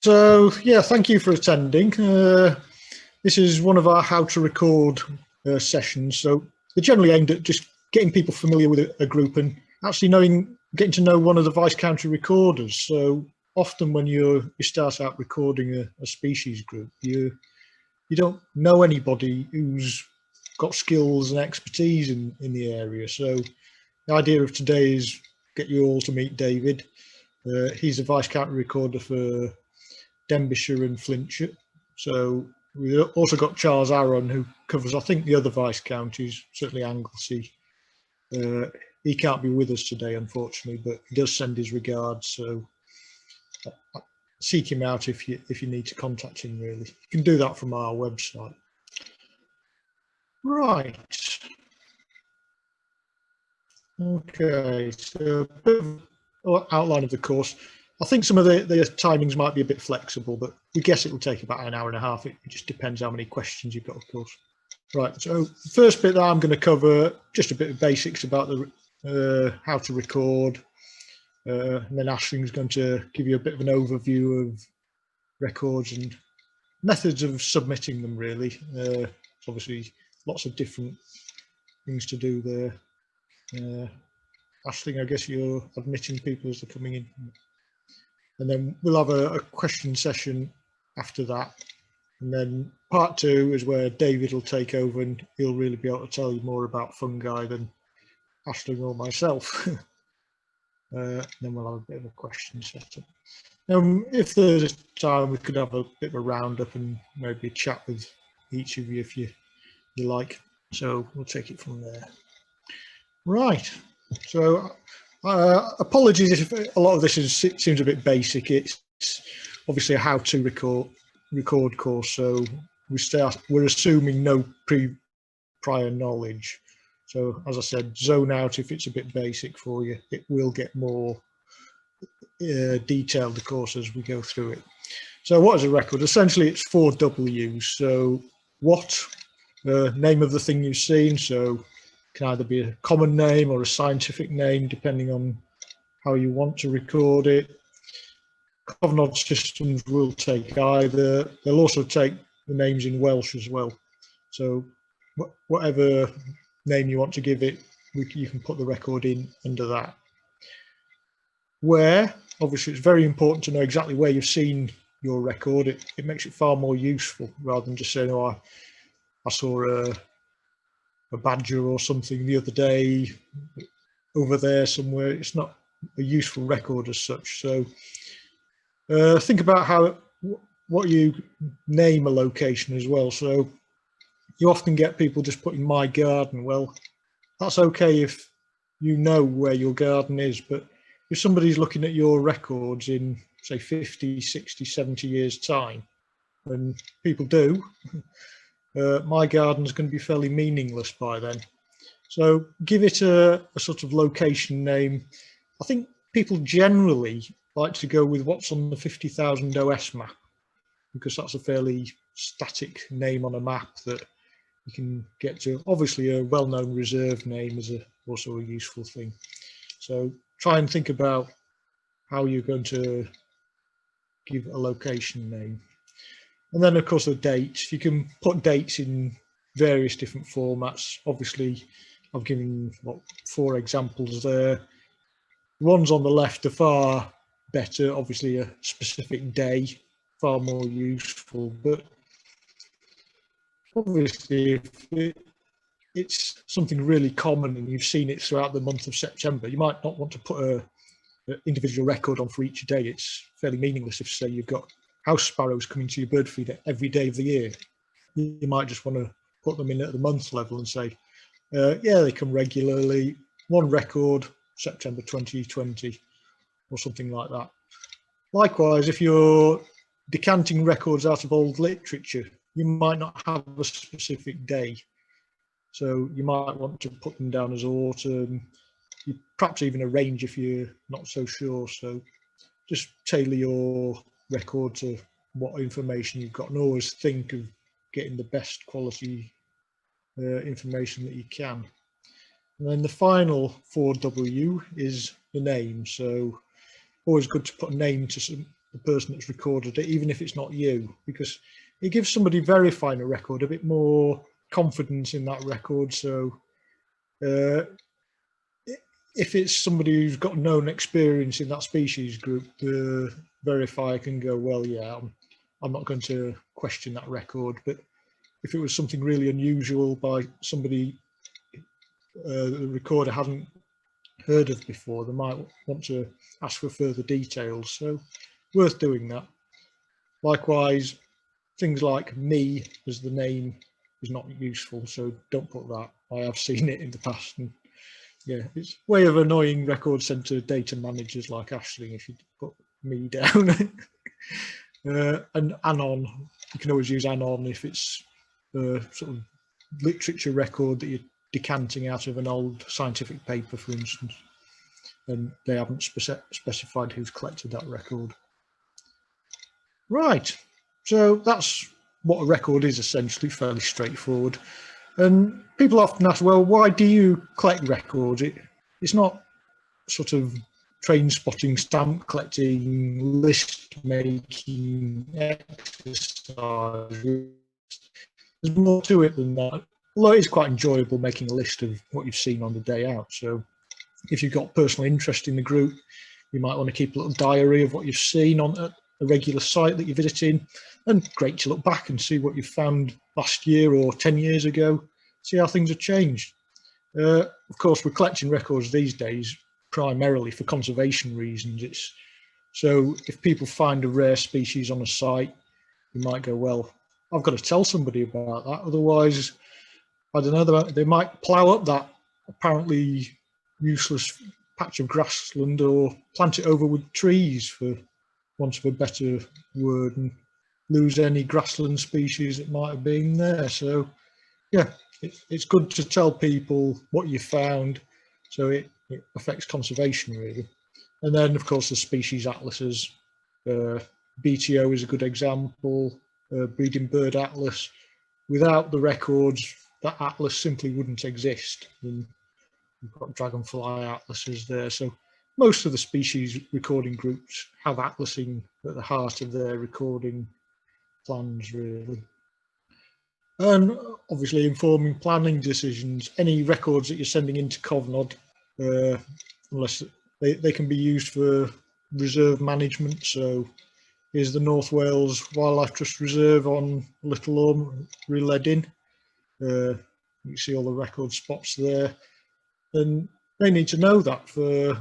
So, yeah, thank you for attending. This is one of our how to record sessions. So they're generally aimed at just getting people familiar with a group and actually getting to know one of the vice county recorders. So often when you start out recording a species group, you don't know anybody who's got skills and expertise in the area. So the idea of today is get you all to meet David. He's a vice county recorder for Denbighshire and Flintshire. So we've also got Charles Aaron, who covers, I think, the other vice counties, certainly Anglesey. He can't be with us today, unfortunately, but he does send his regards. So seek him out if you need to contact him. Really, you can do that from our website. Right. Okay. So a bit of outline of the course. I think some of the timings might be a bit flexible, but we guess it will take about an hour and a half. It just depends how many questions you've got, of course. Right, so the first bit that I'm going to cover, just a bit of basics about the how to record, and then Ashling's going to give you a bit of an overview of records and methods of submitting them, really. Obviously, lots of different things to do there. Ashling, I guess you're admitting people as they're coming in. And then we'll have a question session after that. And then part two is where David will take over and he'll really be able to tell you more about fungi than Ashling or myself. Then we'll have a bit of a question session. If there's time, we could have a bit of a roundup and maybe a chat with each of you if you like. So we'll take it from there. Right. So apologies if a lot of this seems a bit basic. It's obviously a how to record course, so we're assuming no prior knowledge. So as I said, zone out if it's a bit basic for you. It will get more detailed, of course, as we go through it. So what is a record? Essentially, it's 4 W's. So what, name of the thing you've seen. So can either be a common name or a scientific name, depending on how you want to record it. Cofnod systems will take either. They'll also take the names in Welsh as well. So whatever name you want to give it, you can put the record in under that. Where, obviously, it's very important to know exactly where you've seen your record. It makes it far more useful rather than just saying, oh, I saw a badger or something the other day over there somewhere. It's not a useful record as such. So think about what you name a location as well. So you often get people just putting my garden. Well, that's okay if you know where your garden is, but if somebody's looking at your records in, say, 50, 60, 70 years time, and people do, my garden's going to be fairly meaningless by then. So give it a sort of location name. I think people generally like to go with what's on the 50,000 OS map, because that's a fairly static name on a map that you can get to. Obviously, a well-known reserve name is also a useful thing. So try and think about how you're going to give a location name. And then, of course, the dates. You can put dates in various different formats. Obviously, I've given 4 examples there. The ones on the left are far better. Obviously, a specific day, far more useful. But obviously, if it's something really common and you've seen it throughout the month of September, you might not want to put an individual record on for each day. It's fairly meaningless if, say, you've got house sparrows coming to your bird feeder every day of the year. You might just want to put them in at the month level and say, yeah, they come regularly, 1 record, September 2020, or something like that. Likewise, if you're decanting records out of old literature, you might not have a specific day. So you might want to put them down as autumn, perhaps even a range if you're not so sure. So just tailor your record to what information you've got, and always think of getting the best quality information that you can. And then the final 4W is the name. So always good to put a name to the person that's recorded it, even if it's not you, because it gives somebody verifying a record a bit more confidence in that record. So if it's somebody who's got known experience in that species group, the verifier can go, well, yeah, I'm not going to question that record. But if it was something really unusual by somebody the recorder hasn't heard of before, they might want to ask for further details. So worth doing that. Likewise, things like me as the name is not useful, so don't put that. I have seen it in the past, and yeah, it's way of annoying record center data managers like Ashling if you put me down. And anon, you can always use anon if it's a sort of literature record that you're decanting out of an old scientific paper, for instance, and they haven't specified who's collected that record. Right, so that's what a record is, essentially, fairly straightforward. And people often ask, well, why do you collect records? It's not sort of train spotting, stamp collecting, list making exercise. There's more to it than that. Although it is quite enjoyable making a list of what you've seen on the day out. So if you've got personal interest in the group, you might want to keep a little diary of what you've seen on a regular site that you're visiting, and great to look back and see what you found last year or 10 years ago, see how things have changed. Of course, we're collecting records these days primarily for conservation reasons. So if people find a rare species on a site, you might go, well, I've got to tell somebody about that. Otherwise, I don't know, they might plough up that apparently useless patch of grassland or plant it over with trees, for want of a better word, and lose any grassland species that might have been there. So yeah, it's good to tell people what you found, so it affects conservation really. And then of course the species atlases, BTO is a good example, breeding bird atlas. Without the records, that atlas simply wouldn't exist. And you've got dragonfly atlases there. So most of the species recording groups have atlasing at the heart of their recording plans, really. And obviously informing planning decisions. Any records that you're sending into Cofnod, unless they can be used for reserve management. So here's the North Wales Wildlife Trust Reserve on Little Orme, Reledin. You see all the record spots there. And they need to know that for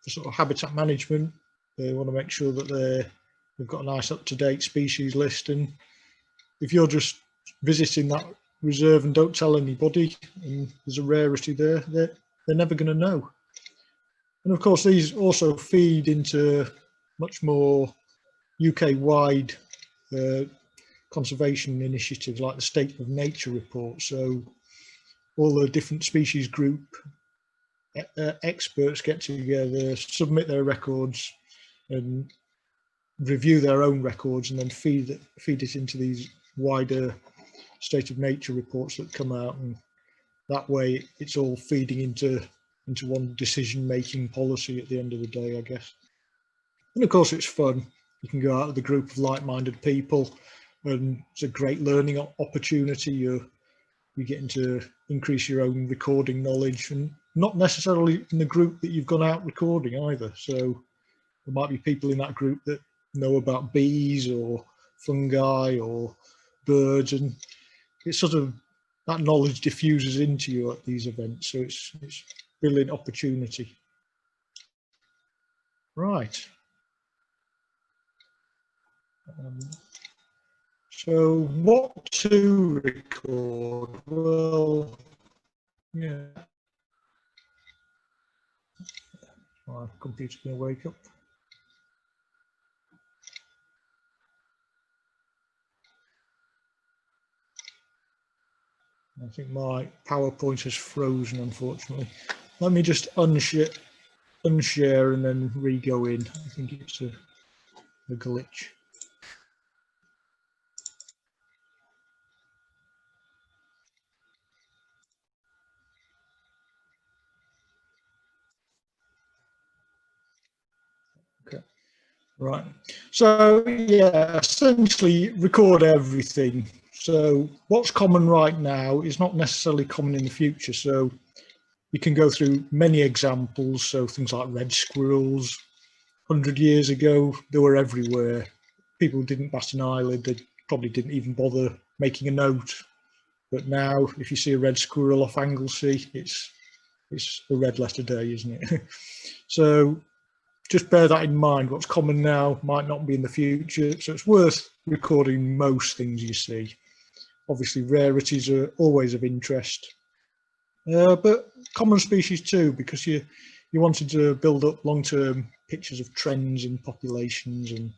sort of habitat management. They want to make sure that they've got a nice up-to-date species list. And if you're just visiting that reserve and don't tell anybody, and there's a rarity there, they're never going to know. And of course, these also feed into much more UK-wide conservation initiatives like the State of Nature report. So all the different species group experts get together, submit their records and review their own records, and then feed it into these wider State of Nature reports that come out, and that way it's all feeding into one decision-making policy at the end of the day, I guess. And of course it's fun. You can go out with a group of like-minded people, and it's a great learning opportunity. You're getting to increase your own recording knowledge, and not necessarily in the group that you've gone out recording either. So there might be people in that group that know about bees or fungi or birds, and it's sort of that knowledge diffuses into you at these events. So it's a brilliant opportunity. Right. So what to record? Well, yeah. My computer's going to wake up. I think my PowerPoint has frozen, unfortunately. Let me just unshare and then re-go in. I think it's a glitch. Okay. Right. So yeah, essentially record everything. So what's common right now is not necessarily common in the future. So you can go through many examples. So things like red squirrels. 100 years ago, they were everywhere. People didn't bat an eyelid. They probably didn't even bother making a note. But now, if you see a red squirrel off Anglesey, it's a red letter day, isn't it? So just bear that in mind. What's common now might not be in the future. So it's worth recording most things you see. Obviously, rarities are always of interest, but common species too, because you wanted to build up long-term pictures of trends in populations and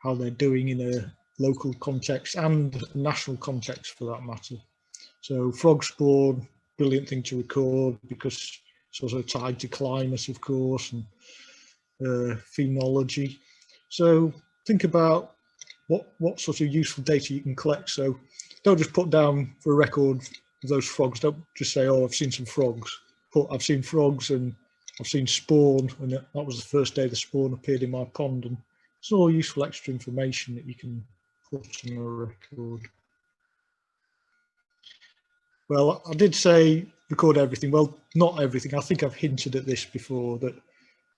how they're doing in a local context and national context for that matter. So frog spawn, brilliant thing to record because it's also tied to climate, of course, and phenology. So think about what sort of useful data you can collect. So don't just put down for a record of those frogs. Don't just say, oh, I've seen some frogs. But I've seen frogs and I've seen spawn, and that was the first day the spawn appeared in my pond. And it's all useful extra information that you can put on a record. Well, I did say record everything. Well, not everything. I think I've hinted at this before, that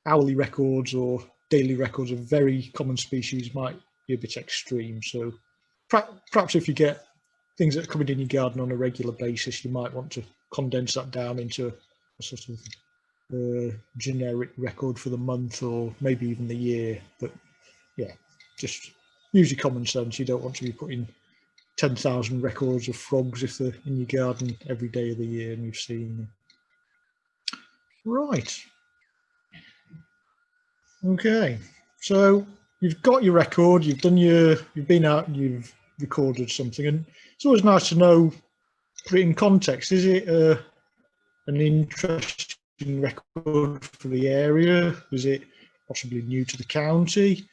hourly records or daily records of very common species might be a bit extreme. So perhaps if you get things that are coming in your garden on a regular basis, you might want to condense that down into a sort of generic record for the month or maybe even the year. But yeah, just use your common sense. You don't want to be putting 10,000 records of frogs if they're in your garden every day of the year and you've seen them. Right. Okay. So you've got your record, you've been out and you've recorded something, and it's always nice to know, put it in context. Is it an interesting record for the area? Is it possibly new to the county?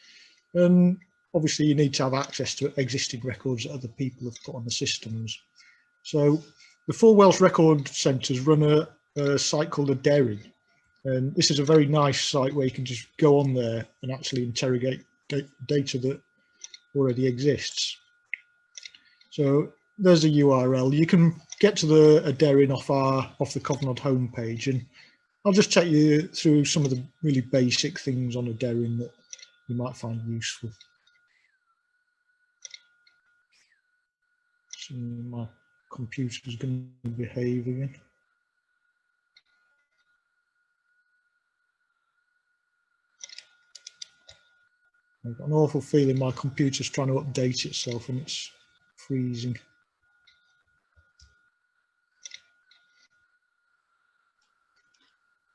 And obviously you need to have access to existing records that other people have put on the systems. So the Four Welsh Record Centres run a site called a Derry, and this is a very nice site where you can just go on there and actually interrogate data that already exists. So there's a URL. You can get to the Aderin off the Cofnod homepage, and I'll just take you through some of the really basic things on Aderin that you might find useful. So my computer's going to behave again. I've got an awful feeling my computer's trying to update itself and it's freezing.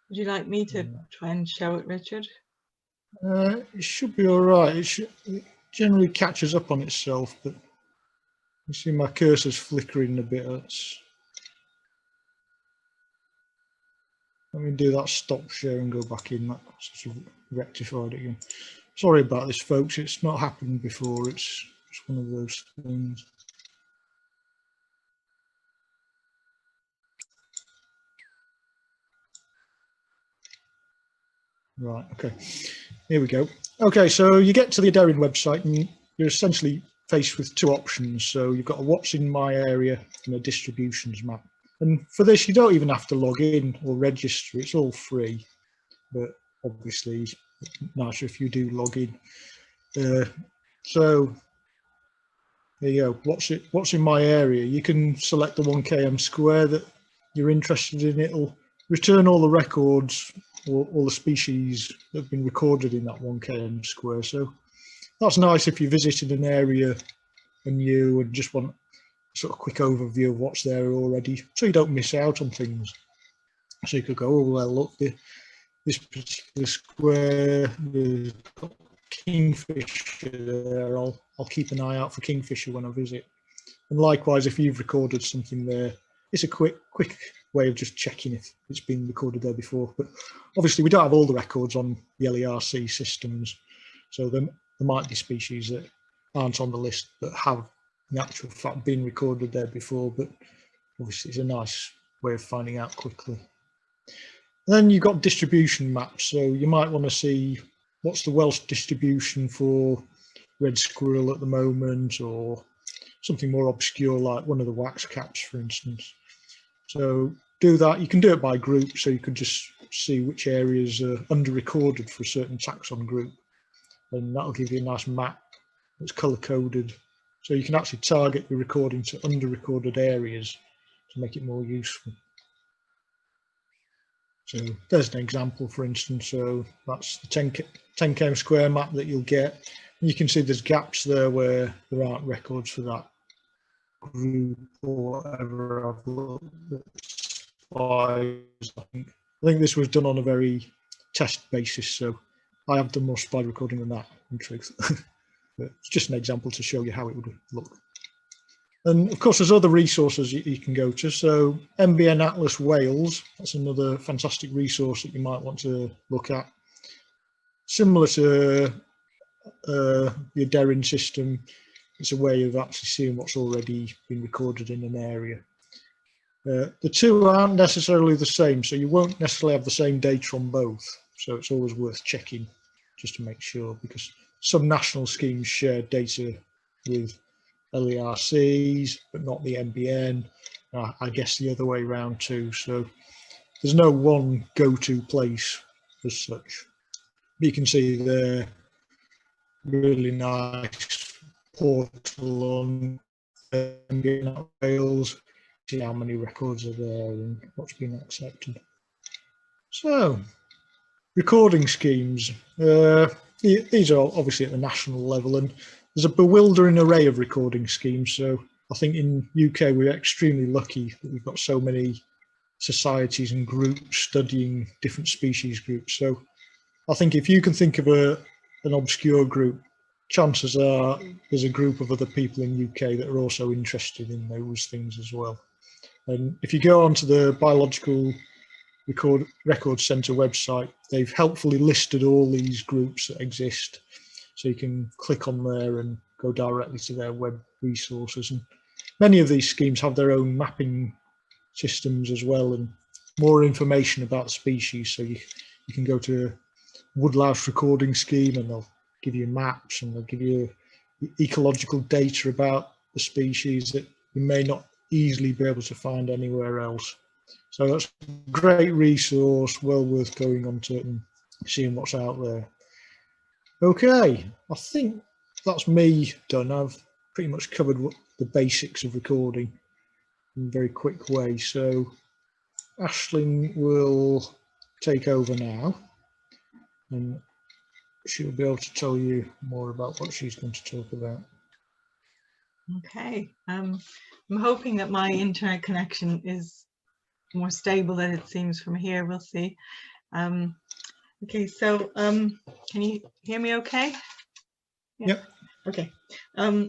Would you like me to try and show it, Richard? It should be all right. It generally catches up on itself, but you see my cursor's flickering a bit. Let me do that stop share and go back in. That sort of rectified it again. Sorry about this, folks. It's not happened before. It's one of those things. Right, okay, here we go. Okay, so you get to the Aderin website and you're essentially faced with two options. So you've got a what's in my area and a distributions map. And for this, you don't even have to log in or register. It's all free, but obviously it's nicer if you do log in. So there you go. What's in my area? You can select the 1 km square that you're interested in. It'll return all the records or all the species that have been recorded in that 1 km square. So that's nice if you visited an area and you would just want a sort of quick overview of what's there already, so you don't miss out on things. So you could go, oh well, look, this particular square, there's got kingfisher there. I'll keep an eye out for kingfisher when I visit. And likewise, if you've recorded something there, it's a quick way of just checking if it's been recorded there before. But obviously we don't have all the records on the LERC systems, so there might be species that aren't on the list but have in actual fact been recorded there before, but obviously it's a nice way of finding out quickly. And then you've got distribution maps, so you might want to see what's the Welsh distribution for red squirrel at the moment, or something more obscure like one of the wax caps, for instance. So do that. You can do it by group, so you can just see which areas are under-recorded for a certain taxon group, and that'll give you a nice map that's colour-coded. So you can actually target your recording to under-recorded areas to make it more useful. So there's an example, for instance. So that's the 10 km square map that you'll get. You can see there's gaps there where there aren't records for that group or whatever. I've looked at spies. I think this was done on a very test basis, so I have done more spider recording than that, in truth. But it's just an example to show you how it would look. And of course, there's other resources you can go to. So MBN Atlas Wales, that's another fantastic resource that you might want to look at. Similar to your Derrin system, it's a way of actually seeing what's already been recorded in an area. The two aren't necessarily the same, so you won't necessarily have the same data on both. So it's always worth checking just to make sure, because some national schemes share data with LERCs, but not the MBN. I guess the other way around too. So there's no one go-to place as such. But you can see the really nice portal on MBN Wales, see how many records are there and what's been accepted. So recording schemes, these are obviously at the national level, and there's a bewildering array of recording schemes. So I think in UK we're extremely lucky that we've got so many societies and groups studying different species groups. So I think if you can think of an obscure group, chances are there's a group of other people in UK that are also interested in those things as well. And if you go onto the Biological Record Centre website, they've helpfully listed all these groups that exist. So you can click on there and go directly to their web resources. And many of these schemes have their own mapping systems as well, and more information about the species. So you can go to a woodlouse recording scheme and they'll give you maps, and they'll give you ecological data about the species that you may not easily be able to find anywhere else. So that's a great resource, well worth going on to it and seeing what's out there. Okay, I think that's me done. I've pretty much covered the basics of recording in a very quick way. So Aisling will take over now, and she'll be able to tell you more about what she's going to talk about. Okay, I'm hoping that my internet connection is more stable than it seems from here. We'll see. Okay, so can you hear me okay? Yeah. Yep. Okay,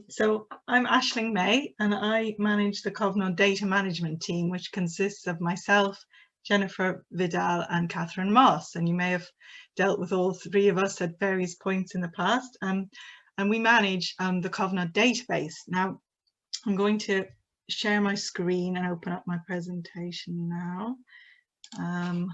so I'm Aisling May, and I manage the Cofnod data management team, which consists of myself, Jennifer Vidal and Catherine Moss, and you may have dealt with all three of us at various points in the past, and we manage the Cofnod database. Now I'm going to share my screen and open up my presentation now. There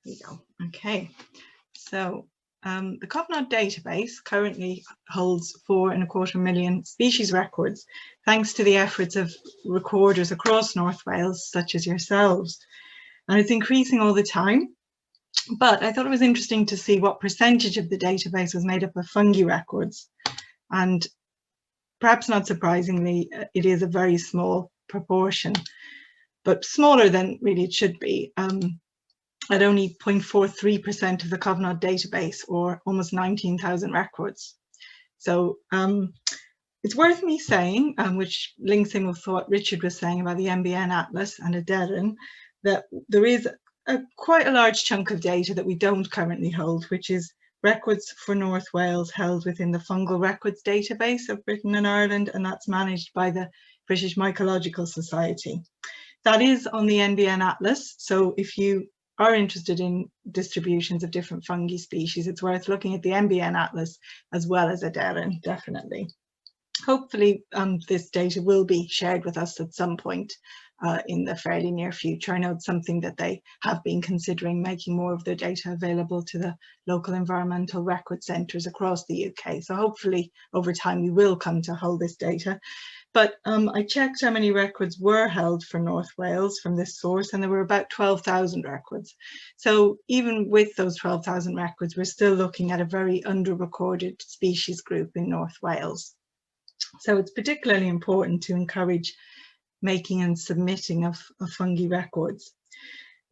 we go. Okay, so the Cofnod database currently holds 4.25 million species records, thanks to the efforts of recorders across North Wales, such as yourselves. And it's increasing all the time. But I thought it was interesting to see what percentage of the database was made up of fungi records. And perhaps not surprisingly, it is a very small proportion, but smaller than really it should be. At only 0.43% of the Cofnod database, or almost 19,000 records. So it's worth me saying, which links in with what Richard was saying about the MBN Atlas and a Derrin, that there is quite a large chunk of data that we don't currently hold, which is records for North Wales held within the Fungal Records database of Britain and Ireland, and that's managed by the British Mycological Society. That is on the NBN Atlas, so if you are interested in distributions of different fungi species, it's worth looking at the NBN Atlas as well as Aderin, definitely. Hopefully this data will be shared with us at some point in the fairly near future. I know it's something that they have been considering, making more of their data available to the local environmental record centres across the UK. So hopefully over time we will come to hold this data. But I checked how many records were held for North Wales from this source, and there were about 12,000 records. So even with those 12,000 records, we're still looking at a very under-recorded species group in North Wales. So it's particularly important to encourage making and submitting of fungi records.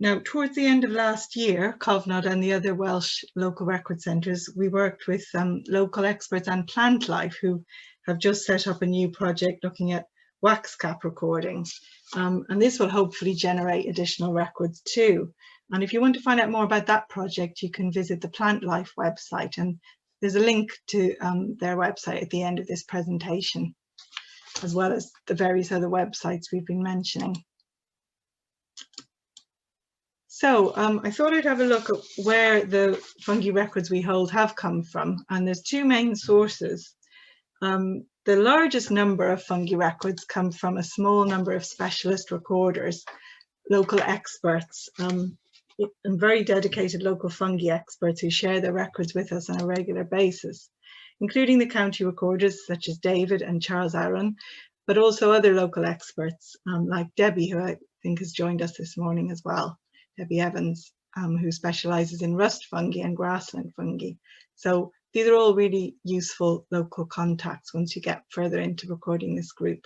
Now, towards the end of last year, Cofnod and the other Welsh local record centres, we worked with local experts and plant life who have just set up a new project looking at wax cap recordings. And this will hopefully generate additional records too. And if you want to find out more about that project, you can visit the Plant Life website, and there's a link to their website at the end of this presentation, as well as the various other websites we've been mentioning. So I thought I'd have a look at where the fungi records we hold have come from, and there's two main sources. The largest number of fungi records come from a small number of specialist recorders, local experts, and very dedicated local fungi experts who share their records with us on a regular basis, including the county recorders such as David and Charles Aaron, but also other local experts like Debbie, who I think has joined us this morning as well, Debbie Evans, who specialises in rust fungi and grassland fungi. So these are all really useful local contacts once you get further into recording this group.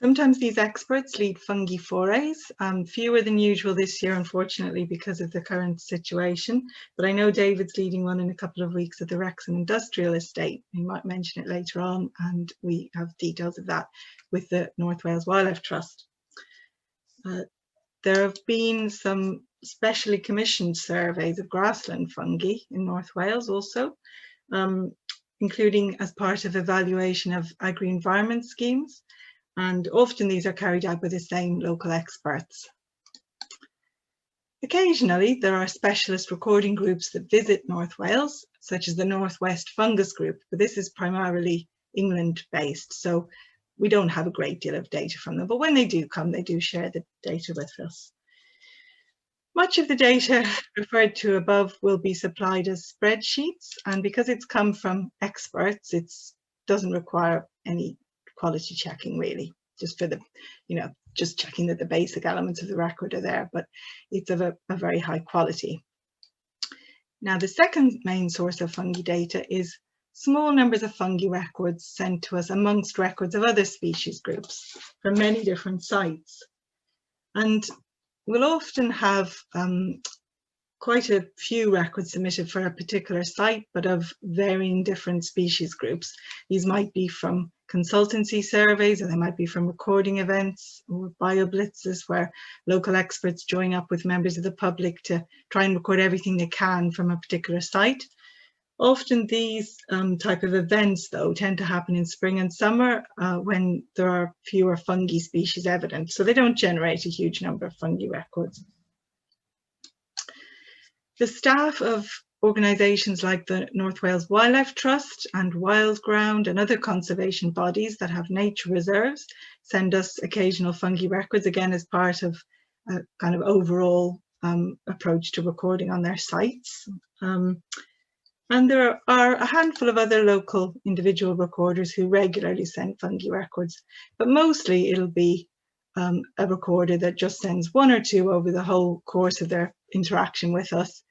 Sometimes these experts lead fungi forays, fewer than usual this year, unfortunately, because of the current situation. But I know David's leading one in a couple of weeks at the Wrexham Industrial Estate. He might mention it later on, and we have details of that with the North Wales Wildlife Trust. There have been some specially commissioned surveys of grassland fungi in North Wales also, including as part of evaluation of agri-environment schemes. And often these are carried out by the same local experts. Occasionally, there are specialist recording groups that visit North Wales, such as the Northwest Fungus Group, but this is primarily England-based, so we don't have a great deal of data from them. But when they do come, they do share the data with us. Much of the data referred to above will be supplied as spreadsheets, and because it's come from experts, it doesn't require any quality checking really, just for the, just checking that the basic elements of the record are there, but it's of a very high quality. Now, the second main source of fungi data is small numbers of fungi records sent to us amongst records of other species groups from many different sites. And we'll often have quite a few records submitted for a particular site, but of varying different species groups. These might be from consultancy surveys, or they might be from recording events or bioblitzes where local experts join up with members of the public to try and record everything they can from a particular site. Often these type of events, though, tend to happen in spring and summer when there are fewer fungi species evident, so they don't generate a huge number of fungi records. The staff of organisations like the North Wales Wildlife Trust and Wildground and other conservation bodies that have nature reserves send us occasional fungi records, again as part of a kind of overall approach to recording on their sites. And there are a handful of other local individual recorders who regularly send fungi records, but mostly it'll be a recorder that just sends one or two over the whole course of their interaction with us.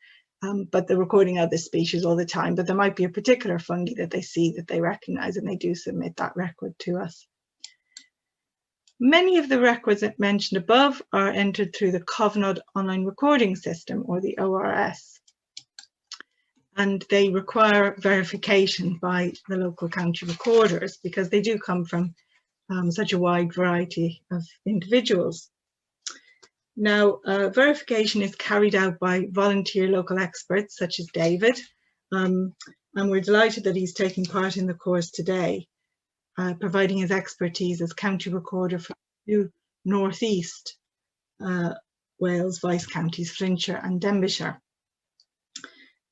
But they're recording other species all the time, but there might be a particular fungi that they see that they recognise, and they do submit that record to us. Many of the records mentioned above are entered through the Cofnod online recording system, or the ORS, and they require verification by the local county recorders because they do come from such a wide variety of individuals. Now, verification is carried out by volunteer local experts such as David, and we're delighted that he's taking part in the course today, providing his expertise as county recorder for the North East Wales Vice Counties, Flintshire and Denbighshire.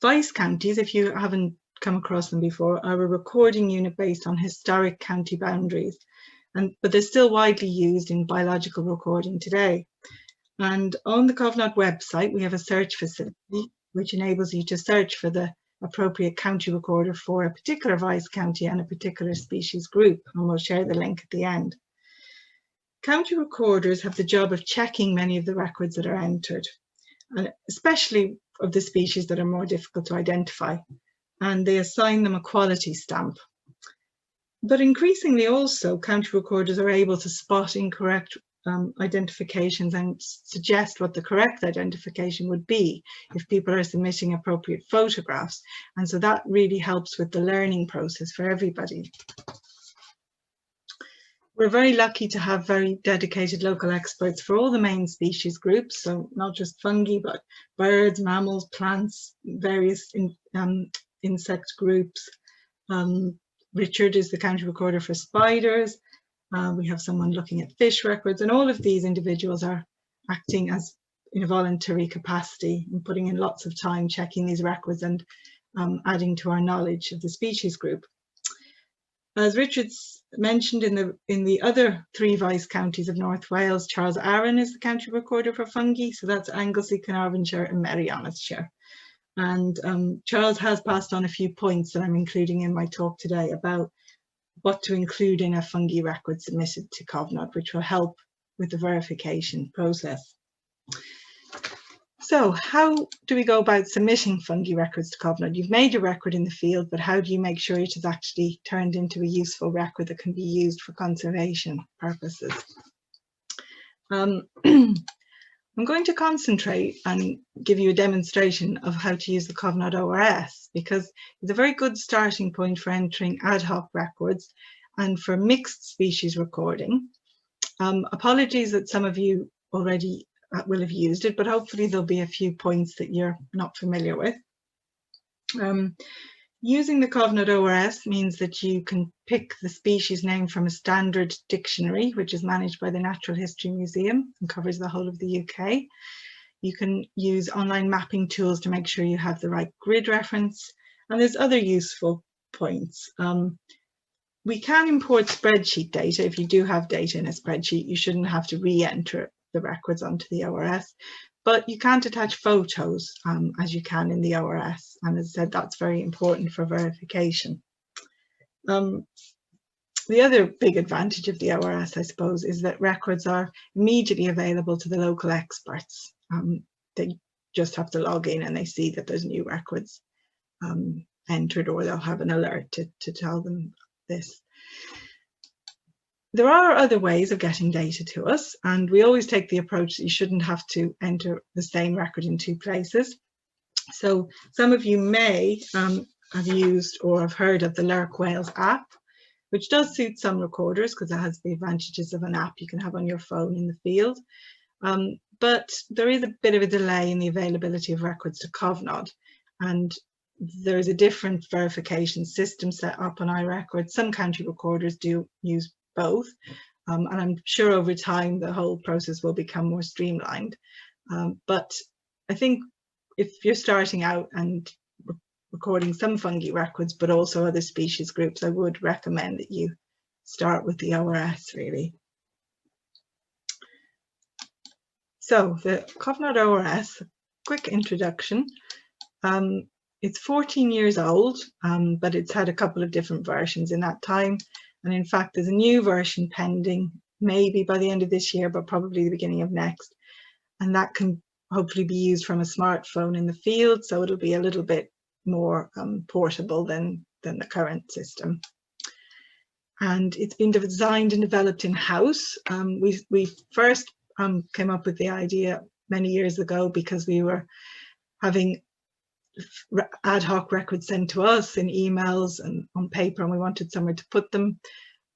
Vice Counties, if you haven't come across them before, are a recording unit based on historic county boundaries, but they're still widely used in biological recording today. And on the Cofnod website, we have a search facility which enables you to search for the appropriate county recorder for a particular vice county and a particular species group, and we'll share the link at the end. County recorders have the job of checking many of the records that are entered, and especially of the species that are more difficult to identify, and they assign them a quality stamp. But increasingly also, county recorders are able to spot incorrect identifications and suggest what the correct identification would be if people are submitting appropriate photographs. And so that really helps with the learning process for everybody. We're very lucky to have very dedicated local experts for all the main species groups, so not just fungi, but birds, mammals, plants, various insect groups. Richard is the county recorder for spiders. We have someone looking at fish records, and all of these individuals are acting as in a voluntary capacity and putting in lots of time checking these records and adding to our knowledge of the species group. As Richard's mentioned, in the other 3 vice counties of North Wales, Charles Arran is the county recorder for fungi, so that's Anglesey, Carnarvonshire and Merionethshire. And Charles has passed on a few points that I'm including in my talk today about what to include in a fungi record submitted to Cofnod, which will help with the verification process. So how do we go about submitting fungi records to Cofnod? You've made your record in the field, but how do you make sure it is actually turned into a useful record that can be used for conservation purposes? I'm going to concentrate and give you a demonstration of how to use the Cofnod ORS, because it's a very good starting point for entering ad hoc records and for mixed species recording. Apologies that some of you already will have used it, but hopefully there'll be a few points that you're not familiar with. Using the Cofnod ORS means that you can pick the species name from a standard dictionary, which is managed by the Natural History Museum and covers the whole of the UK. You can use online mapping tools to make sure you have the right grid reference, and there's other useful points. We can import spreadsheet data. If you do have data in a spreadsheet, you shouldn't have to re-enter the records onto the ORS. But you can't attach photos as you can in the ORS. And as I said, that's very important for verification. The other big advantage of the ORS, I suppose, is that records are immediately available to the local experts. They just have to log in and they see that there's new records entered, or they'll have an alert to tell them this. There are other ways of getting data to us, and we always take the approach that you shouldn't have to enter the same record in 2 places. So some of you may have used or have heard of the Lerc Wales app, which does suit some recorders because it has the advantages of an app you can have on your phone in the field. But there is a bit of a delay in the availability of records to Cofnod, and there is a different verification system set up on iRecords. Some county recorders do use both, and I'm sure over time the whole process will become more streamlined. But I think if you're starting out and recording some fungi records, but also other species groups, I would recommend that you start with the ORS really. So the Cofnod ORS, quick introduction. It's 14 years old, but it's had a couple of different versions in that time. And in fact, there's a new version pending, maybe by the end of this year, but probably the beginning of next. And that can hopefully be used from a smartphone in the field. So it'll be a little bit more portable than the current system. And it's been designed and developed in-house. We first came up with the idea many years ago because we were having ad hoc records sent to us in emails and on paper, and we wanted somewhere to put them.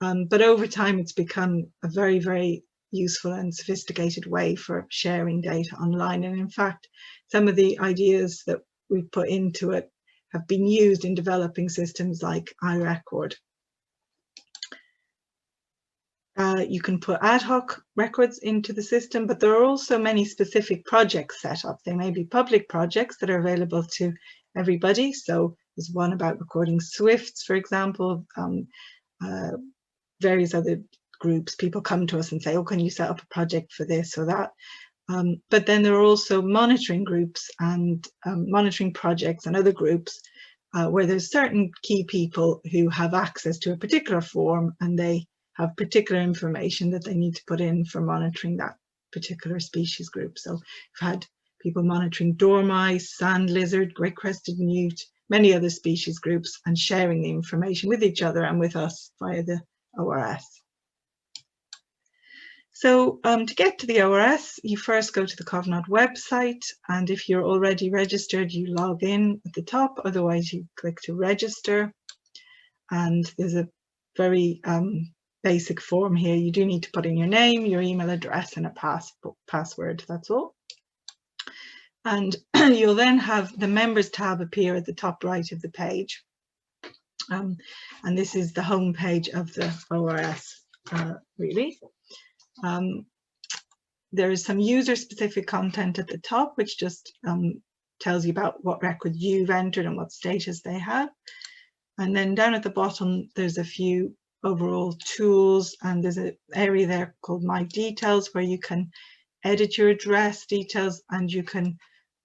But over time, it's become a very, very useful and sophisticated way for sharing data online. And in fact, some of the ideas that we put into it have been used in developing systems like iRecord. You can put ad hoc records into the system, but there are also many specific projects set up. They may be public projects that are available to everybody. So there's one about recording swifts, for example. Various other groups, people come to us and say, oh, can you set up a project for this or that? But then there are also monitoring groups and monitoring projects and other groups where there's certain key people who have access to a particular form and they have particular information that they need to put in for monitoring that particular species group. So we've had people monitoring dormice, sand lizard, great-crested newt, many other species groups, and sharing the information with each other and with us via the ORS. So to get to the ORS, you first go to the Cofnod website, and if you're already registered, you log in at the top. Otherwise, you click to register, and there's a very basic form here. You do need to put in your name, your email address, and a password. That's all. And you'll then have the members tab appear at the top right of the page. And this is the home page of the ORS, really. There is some user-specific content at the top, which just tells you about what record you've entered and what status they have. And then down at the bottom, there's a few overall tools, and there's an area there called My Details, where you can edit your address details and you can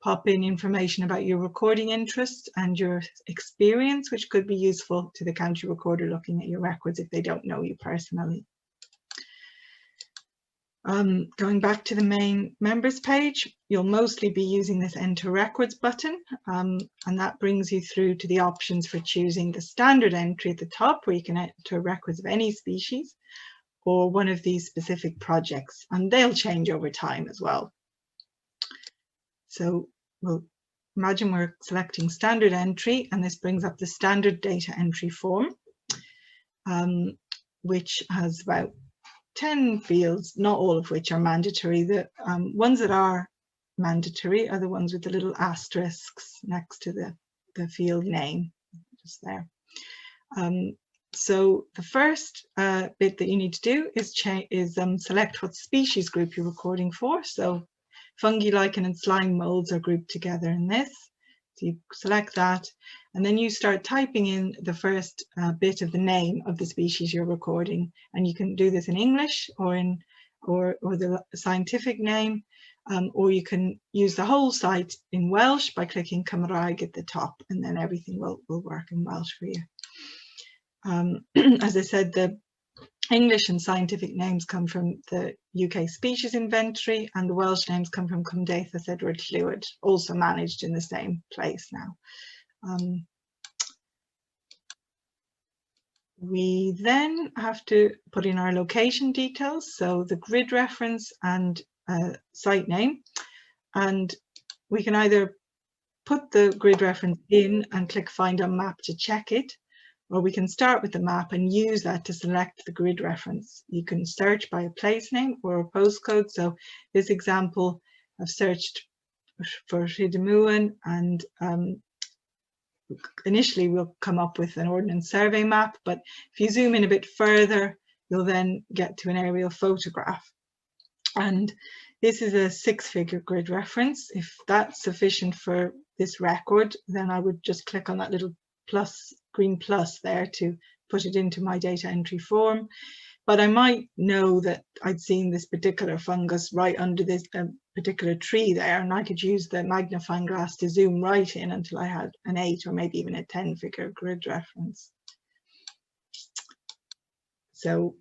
pop in information about your recording interests and your experience, which could be useful to the county recorder looking at your records if they don't know you personally. Going back to the main members page, you'll mostly be using this Enter Records button, and that brings you through to the options for choosing the standard entry at the top, where you can enter records of any species, or one of these specific projects, and they'll change over time as well. So we'll imagine we're selecting standard entry, and this brings up the standard data entry form, which has about 10 fields, not all of which are mandatory. The ones that are mandatory are the ones with the little asterisks next to the field name, just there. So the first bit that you need to do is select what species group you're recording for. So fungi, lichen and slime molds are grouped together in this. So you select that, and then you start typing in the first bit of the name of the species you're recording, and you can do this in English or the scientific name, or you can use the whole site in Welsh by clicking Cymraeg at the top, and then everything will work in Welsh for you. As I said, the English and scientific names come from the UK Species Inventory, and the Welsh names come from Cymdeithas Edward Llwyd, also managed in the same place now. We then have to put in our location details, so the grid reference and site name, and we can either put the grid reference in and click Find on Map to check it, or we can start with the map and use that to select the grid reference. You can search by a place name or a postcode. So this example, I've searched for Rhydymuan, and initially we'll come up with an Ordnance Survey map, but if you zoom in a bit further, you'll then get to an aerial photograph. And this is a 6-figure grid reference. If that's sufficient for this record, then I would just click on that little green plus there to put it into my data entry form. But I might know that I'd seen this particular fungus right under this particular tree there, and I could use the magnifying glass to zoom right in until I had an 8 or maybe even a 10-figure grid reference. So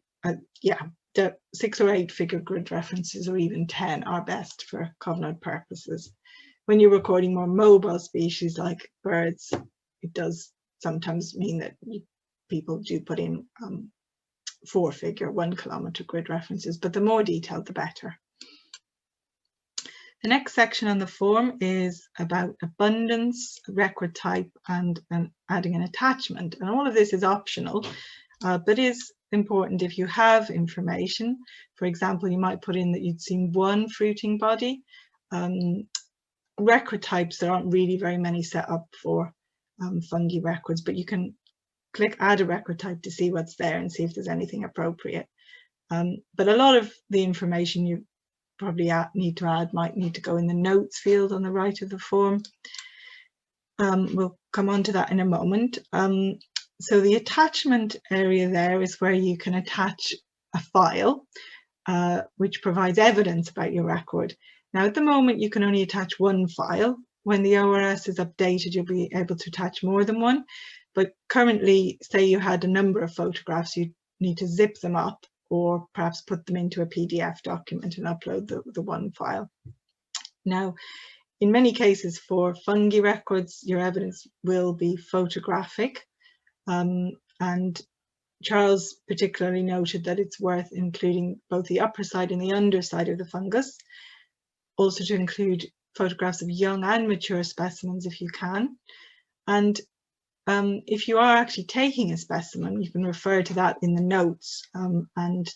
yeah, the 6 or 8-figure grid references, or even 10, are best for Cofnod purposes. When you're recording more mobile species like birds, it does sometimes mean that people do put in 4-figure 1-kilometre grid references, but the more detailed, the better. The next section on the form is about abundance, record type, and adding an attachment. And all of this is optional, but is important if you have information. For example, you might put in that you'd seen 1 fruiting body. Record types, there aren't really very many set up for fungi records, but you can click Add a Record Type to see what's there and see if there's anything appropriate. But a lot of the information you probably need to add might need to go in the notes field on the right of the form. We'll come on to that in a moment. So the attachment area there is where you can attach a file which provides evidence about your record. Now at the moment you can only attach one file. When the ORS is updated you'll be able to attach more than one, but currently say you had a number of photographs, you need to zip them up or perhaps put them into a PDF document and upload the one file. Now in many cases for fungi records your evidence will be photographic, and Charles particularly noted that it's worth including both the upper side and the underside of the fungus, also to include photographs of young and mature specimens if you can. And if you are actually taking a specimen, you can refer to that in the notes, and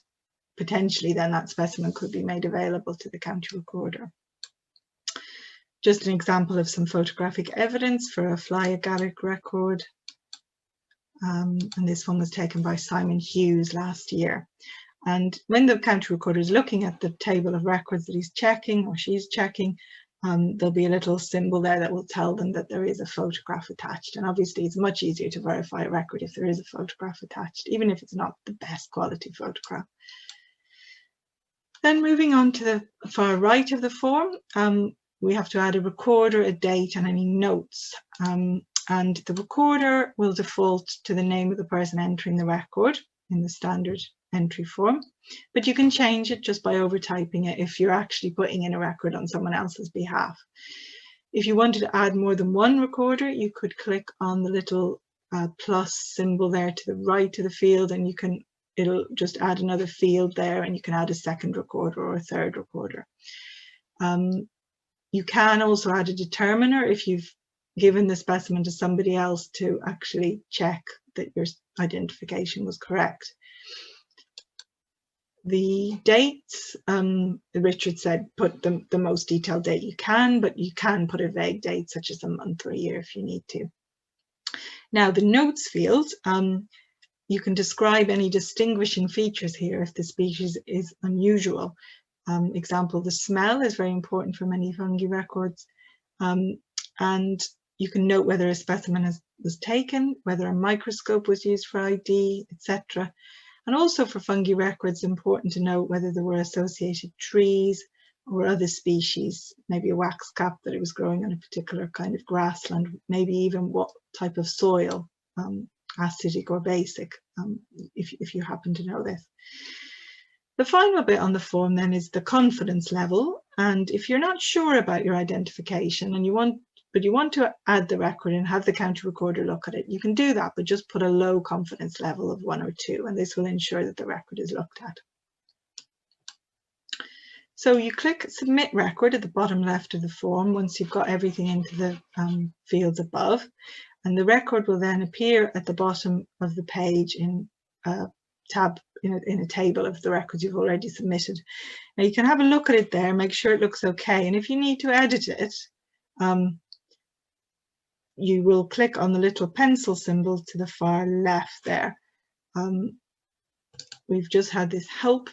potentially then that specimen could be made available to the county recorder. Just an example of some photographic evidence for a fly agaric record. And this one was taken by Simon Hughes last year. And when the county recorder is looking at the table of records that he's checking or she's checking, there'll be a little symbol there that will tell them that there is a photograph attached. And obviously it's much easier to verify a record if there is a photograph attached, even if it's not the best quality photograph. Then moving on to the far right of the form, we have to add a recorder, a date and any notes. And the recorder will default to the name of the person entering the record in the standard entry form, but you can change it just by overtyping it if you're actually putting in a record on someone else's behalf. If you wanted to add more than one recorder, you could click on the little plus symbol there to the right of the field, and it'll just add another field there, and you can add a second recorder or a third recorder. You can also add a determiner if you've given the specimen to somebody else to actually check that your identification was correct. The dates, Richard said put the most detailed date you can, but you can put a vague date such as a month or a year if you need to. Now the notes field, you can describe any distinguishing features here if the species is unusual. Example, the smell is very important for many fungi records, and you can note whether a specimen was taken, whether a microscope was used for ID, etc. And also for fungi records, important to note whether there were associated trees or other species, maybe a wax cap that it was growing on a particular kind of grassland, maybe even what type of soil, acidic or basic, if you happen to know this. The final bit on the form then is the confidence level. And if you're not sure about your identification and you want to add the record and have the county recorder look at it, you can do that, but just put a low confidence level of 1 or 2, and this will ensure that the record is looked at. So you click Submit Record at the bottom left of the form once you've got everything into the fields above, and the record will then appear at the bottom of the page in a tab in a table of the records you've already submitted. Now you can have a look at it there, make sure it looks okay, and if you need to edit it, you will click on the little pencil symbol to the far left there. We've just had this help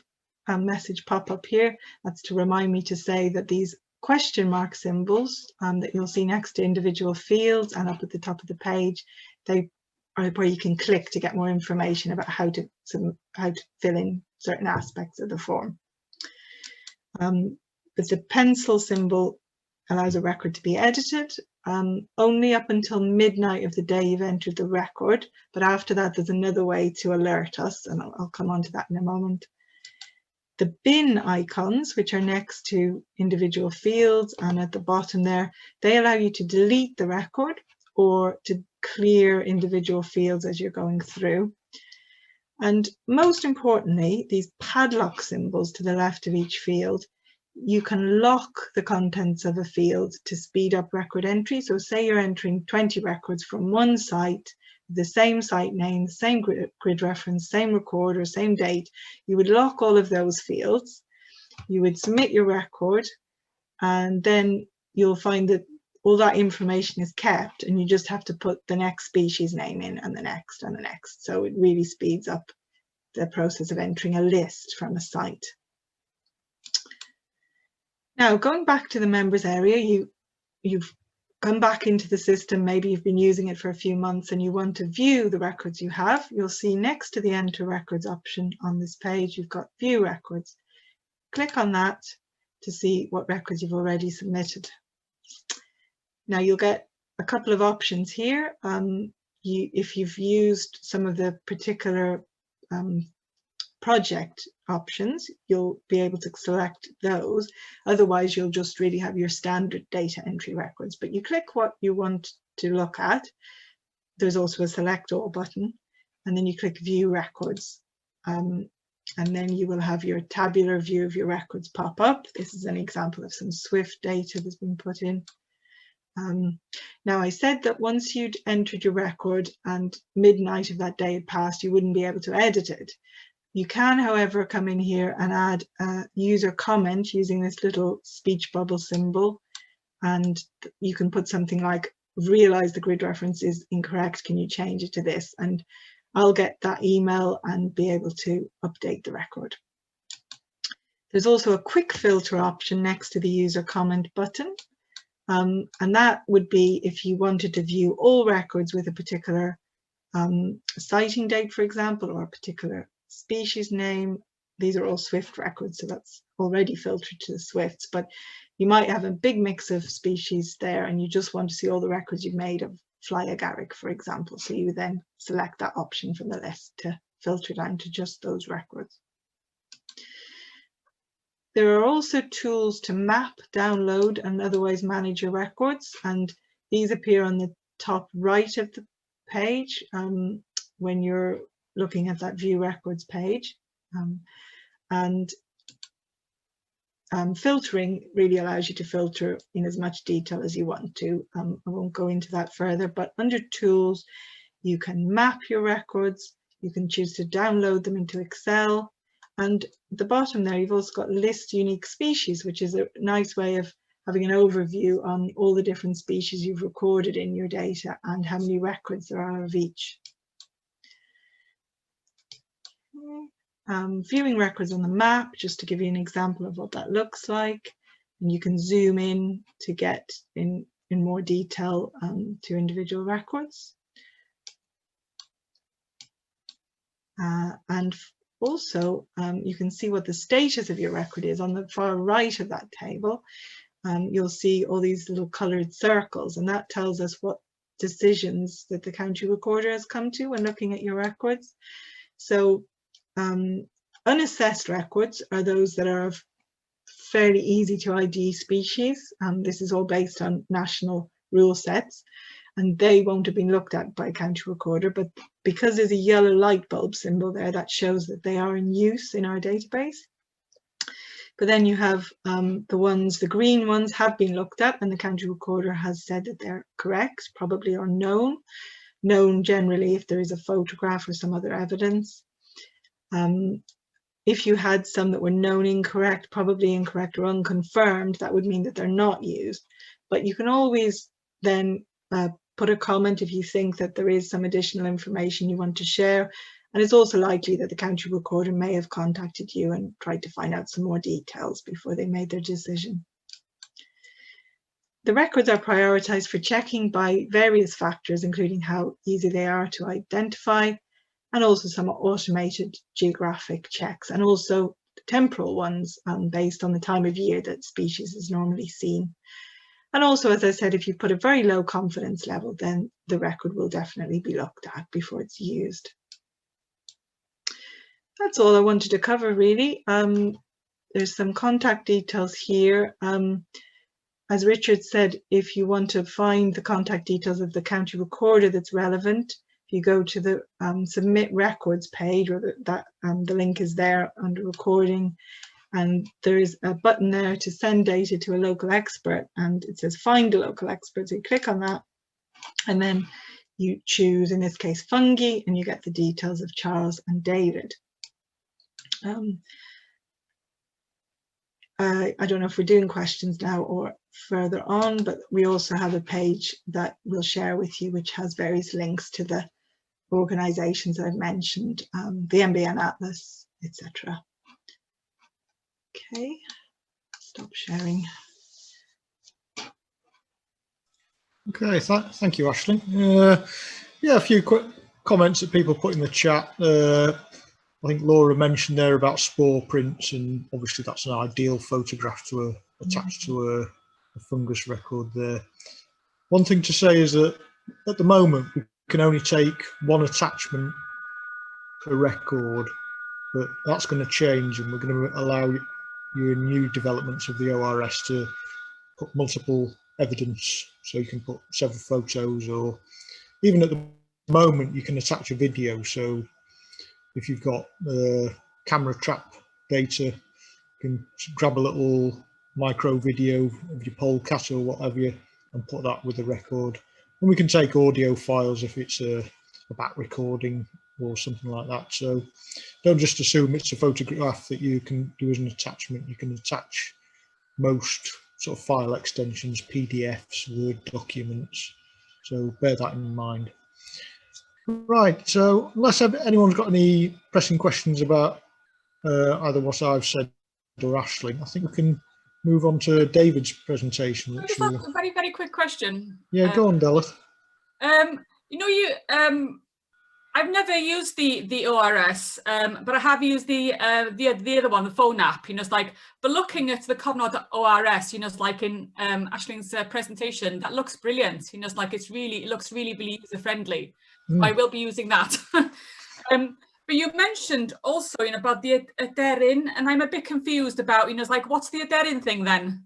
message pop up here. That's to remind me to say that these question mark symbols that you'll see next to individual fields and up at the top of the page, they are where you can click to get more information about how to fill in certain aspects of the form. But the pencil symbol allows a record to be edited only up until midnight of the day you've entered the record, but after that there's another way to alert us, and I'll come on to that in a moment. The bin icons, which are next to individual fields and at the bottom there, they allow you to delete the record or to clear individual fields as you're going through. And most importantly, these padlock symbols to the left of each field, you can lock the contents of a field to speed up record entry. So say you're entering 20 records from one site, the same site name, same grid reference, same recorder, same date, you would lock all of those fields, you would submit your record, and then you'll find that all that information is kept, and you just have to put the next species name in and the next and the next. So it really speeds up the process of entering a list from a site. Now, going back to the members area, you've come back into the system, maybe you've been using it for a few months and you want to view the records you have. You'll see next to the Enter Records option on this page, you've got View Records. Click on that to see what records you've already submitted. Now you'll get a couple of options here. If you've used some of the particular project options, you'll be able to select those. Otherwise, you'll just really have your standard data entry records. But you click what you want to look at. There's also a Select All button, and then you click View Records. And then you will have your tabular view of your records pop up. This is an example of some Swift data that's been put in. Now, I said that once you'd entered your record and midnight of that day had passed, you wouldn't be able to edit it. You can, however, come in here and add a user comment using this little speech bubble symbol, and you can put something like, realize the grid reference is incorrect, can you change it to this? And I'll get that email and be able to update the record. There's also a quick filter option next to the user comment button. And that would be if you wanted to view all records with a particular citing date, for example, or a particular species name. These are all Swift records, so that's already filtered to the Swifts, but you might have a big mix of species there and you just want to see all the records you've made of fly agaric, for example. So you then select that option from the list to filter down to just those records. There are also tools to map, download, and otherwise manage your records, and these appear on the top right of the page when you're looking at that View Records page. Filtering really allows you to filter in as much detail as you want to. I won't go into that further, but under Tools, you can map your records, you can choose to download them into Excel, and at the bottom there, you've also got List Unique Species, which is a nice way of having an overview on all the different species you've recorded in your data and how many records there are of each. Viewing records on the map, just to give you an example of what that looks like, and you can zoom in to get in more detail to individual records. And also you can see what the status of your record is on the far right of that table. You'll see all these little coloured circles, and that tells us what decisions that the county recorder has come to when looking at your records. So unassessed records are those that are of fairly easy to ID species. This is all based on national rule sets, and they won't have been looked at by a county recorder, but because there's a yellow light bulb symbol there, that shows that they are in use in our database. But then you have the green ones have been looked at, and the county recorder has said that they're correct, probably, or known generally if there is a photograph or some other evidence. If you had some that were known incorrect, probably incorrect or unconfirmed, that would mean that they're not used. But you can always then put a comment if you think that there is some additional information you want to share. And it's also likely that the county recorder may have contacted you and tried to find out some more details before they made their decision. The records are prioritised for checking by various factors, including how easy they are to identify, and also some automated geographic checks, and also temporal ones based on the time of year that species is normally seen. And also, as I said, if you put a very low confidence level, then the record will definitely be looked at before it's used. That's all I wanted to cover, really. There's some contact details here. As Richard said, if you want to find the contact details of the county recorder that's relevant, if you go to the Submit Records page, or the link is there under Recording, and there is a button there to send data to a local expert, and it says Find a local expert. So you click on that, and then you choose, in this case, Fungi, and you get the details of Charles and David. I don't know if we're doing questions now or further on, but we also have a page that we'll share with you which has various links to the organisations I've mentioned, the MBN Atlas, etc. Okay, stop sharing. Okay, thank you, Ashley. Yeah, a few quick comments that people put in the chat. I think Laura mentioned there about spore prints, and obviously that's an ideal photograph to attach to a fungus record there. One thing to say is that at the moment we can only take one attachment per record, but that's going to change, and we're going to allow you in new developments of the ORS to put multiple evidence, so you can put several photos, or even at the moment you can attach a video. So if you've got camera trap data, you can grab a little micro video of your polecat or whatever and put that with the record. And we can take audio files if it's a back recording or something like that. So don't just assume it's a photograph that you can do as an attachment. You can attach most sort of file extensions, PDFs, Word documents. So bear that in mind. Right, so unless anyone's got any pressing questions about either what I've said or Ashley, I think we can move on to David's presentation. Just a very, very quick question. Yeah, go on, Delith. You know, I've never used the ORS, but I have used the other one, the phone app. You know, it's like, but looking at the Cofnod ORS, you know, it's like in Ashley's presentation, that looks brilliant. You know, it's like it looks really, really user friendly. I will be using that. But you mentioned also, you know, about the adherin, and I'm a bit confused about, you know, it's like, what's the adherin thing then?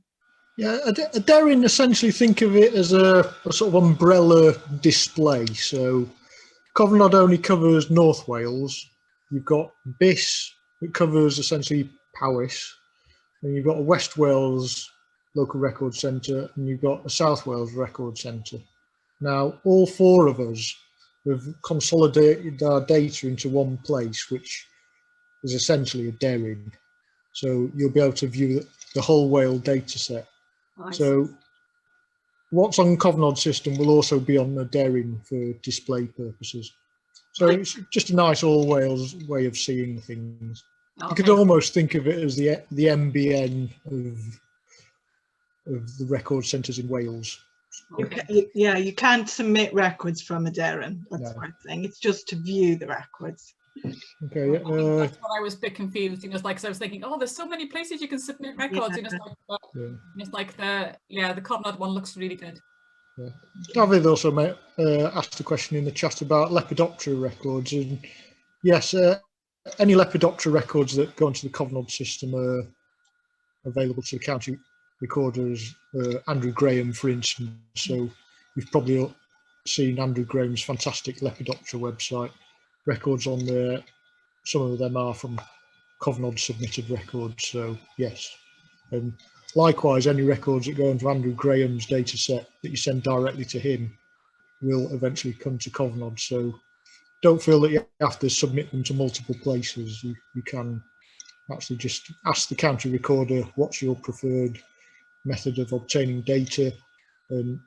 Yeah, adherin, essentially think of it as a sort of umbrella display. So Cofnod only covers North Wales. You've got BIS that covers essentially Powys, and you've got a West Wales local record centre, and you've got a South Wales record centre. Now, all four of us have consolidated our data into one place, which is essentially adherin. So you'll be able to view the whole Wales data set. So what's on Cofnod system will also be on adherin for display purposes. So it's just a nice all Wales way of seeing things. Okay. You could almost think of it as the MBN of the record centres in Wales. Okay. Yeah, you can't submit records from adherin. That's what I'm saying. It's just to view the records. Okay. That's what I was a bit confused. You know, it's like, so I was thinking, oh, there's so many places you can submit records. Yeah. And it's like, the Cofnod one looks really good. Yeah. David also asked a question in the chat about Lepidoptera records, and yes, any Lepidoptera records that go into the Cofnod system are available to the county recorders. Andrew Graham, for instance. So you've probably seen Andrew Graham's fantastic Lepidoptera website. Records on there, some of them are from Cofnod submitted records. So yes, and likewise, any records that go into Andrew Graham's data set that you send directly to him will eventually come to Cofnod. So don't feel that you have to submit them to multiple places. You can actually just ask the county recorder what's your preferred method of obtaining data, and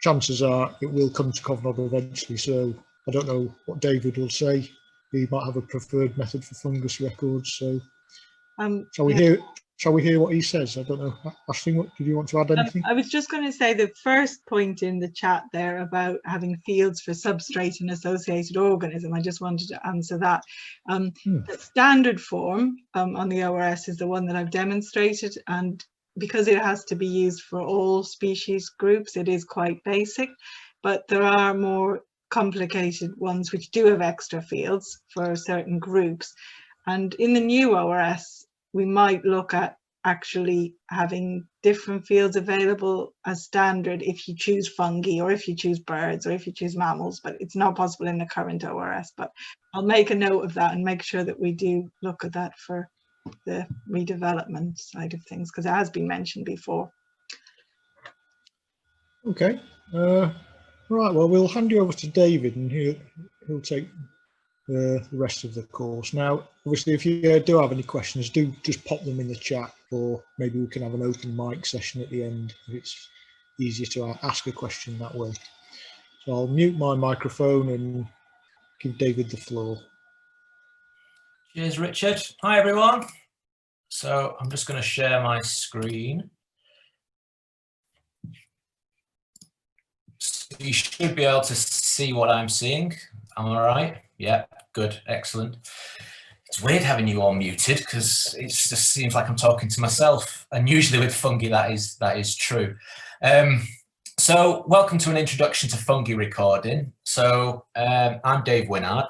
chances are it will come to Cofnod eventually. So I don't know what David will say. He might have a preferred method for fungus records. So shall we hear what he says? I don't know. Ashley, did you want to add anything? I was just going to say the first point in the chat there about having fields for substrate and associated organism. I just wanted to answer that. The standard form on the ORS is the one that I've demonstrated, and because it has to be used for all species groups, it is quite basic, but there are more complicated ones which do have extra fields for certain groups. And in the new ORS, we might look at actually having different fields available as standard if you choose fungi, or if you choose birds, or if you choose mammals, but it's not possible in the current ORS. But I'll make a note of that and make sure that we do look at that for the redevelopment side of things, because it has been mentioned before. Okay, right, well, we'll hand you over to David, and he'll take the rest of the course. Now, obviously, if you do have any questions, do just pop them in the chat, or maybe we can have an open mic session at the end if it's easier to ask a question that way. So I'll mute my microphone, and give David the floor. Cheers, Richard. Hi, everyone. So I'm just going to share my screen. So you should be able to see what I'm seeing. Am I right? Yeah, good, excellent. It's weird having you all muted because it just seems like I'm talking to myself. And usually with fungi, that is true. So welcome to an introduction to fungi recording. So I'm Dave Winnard,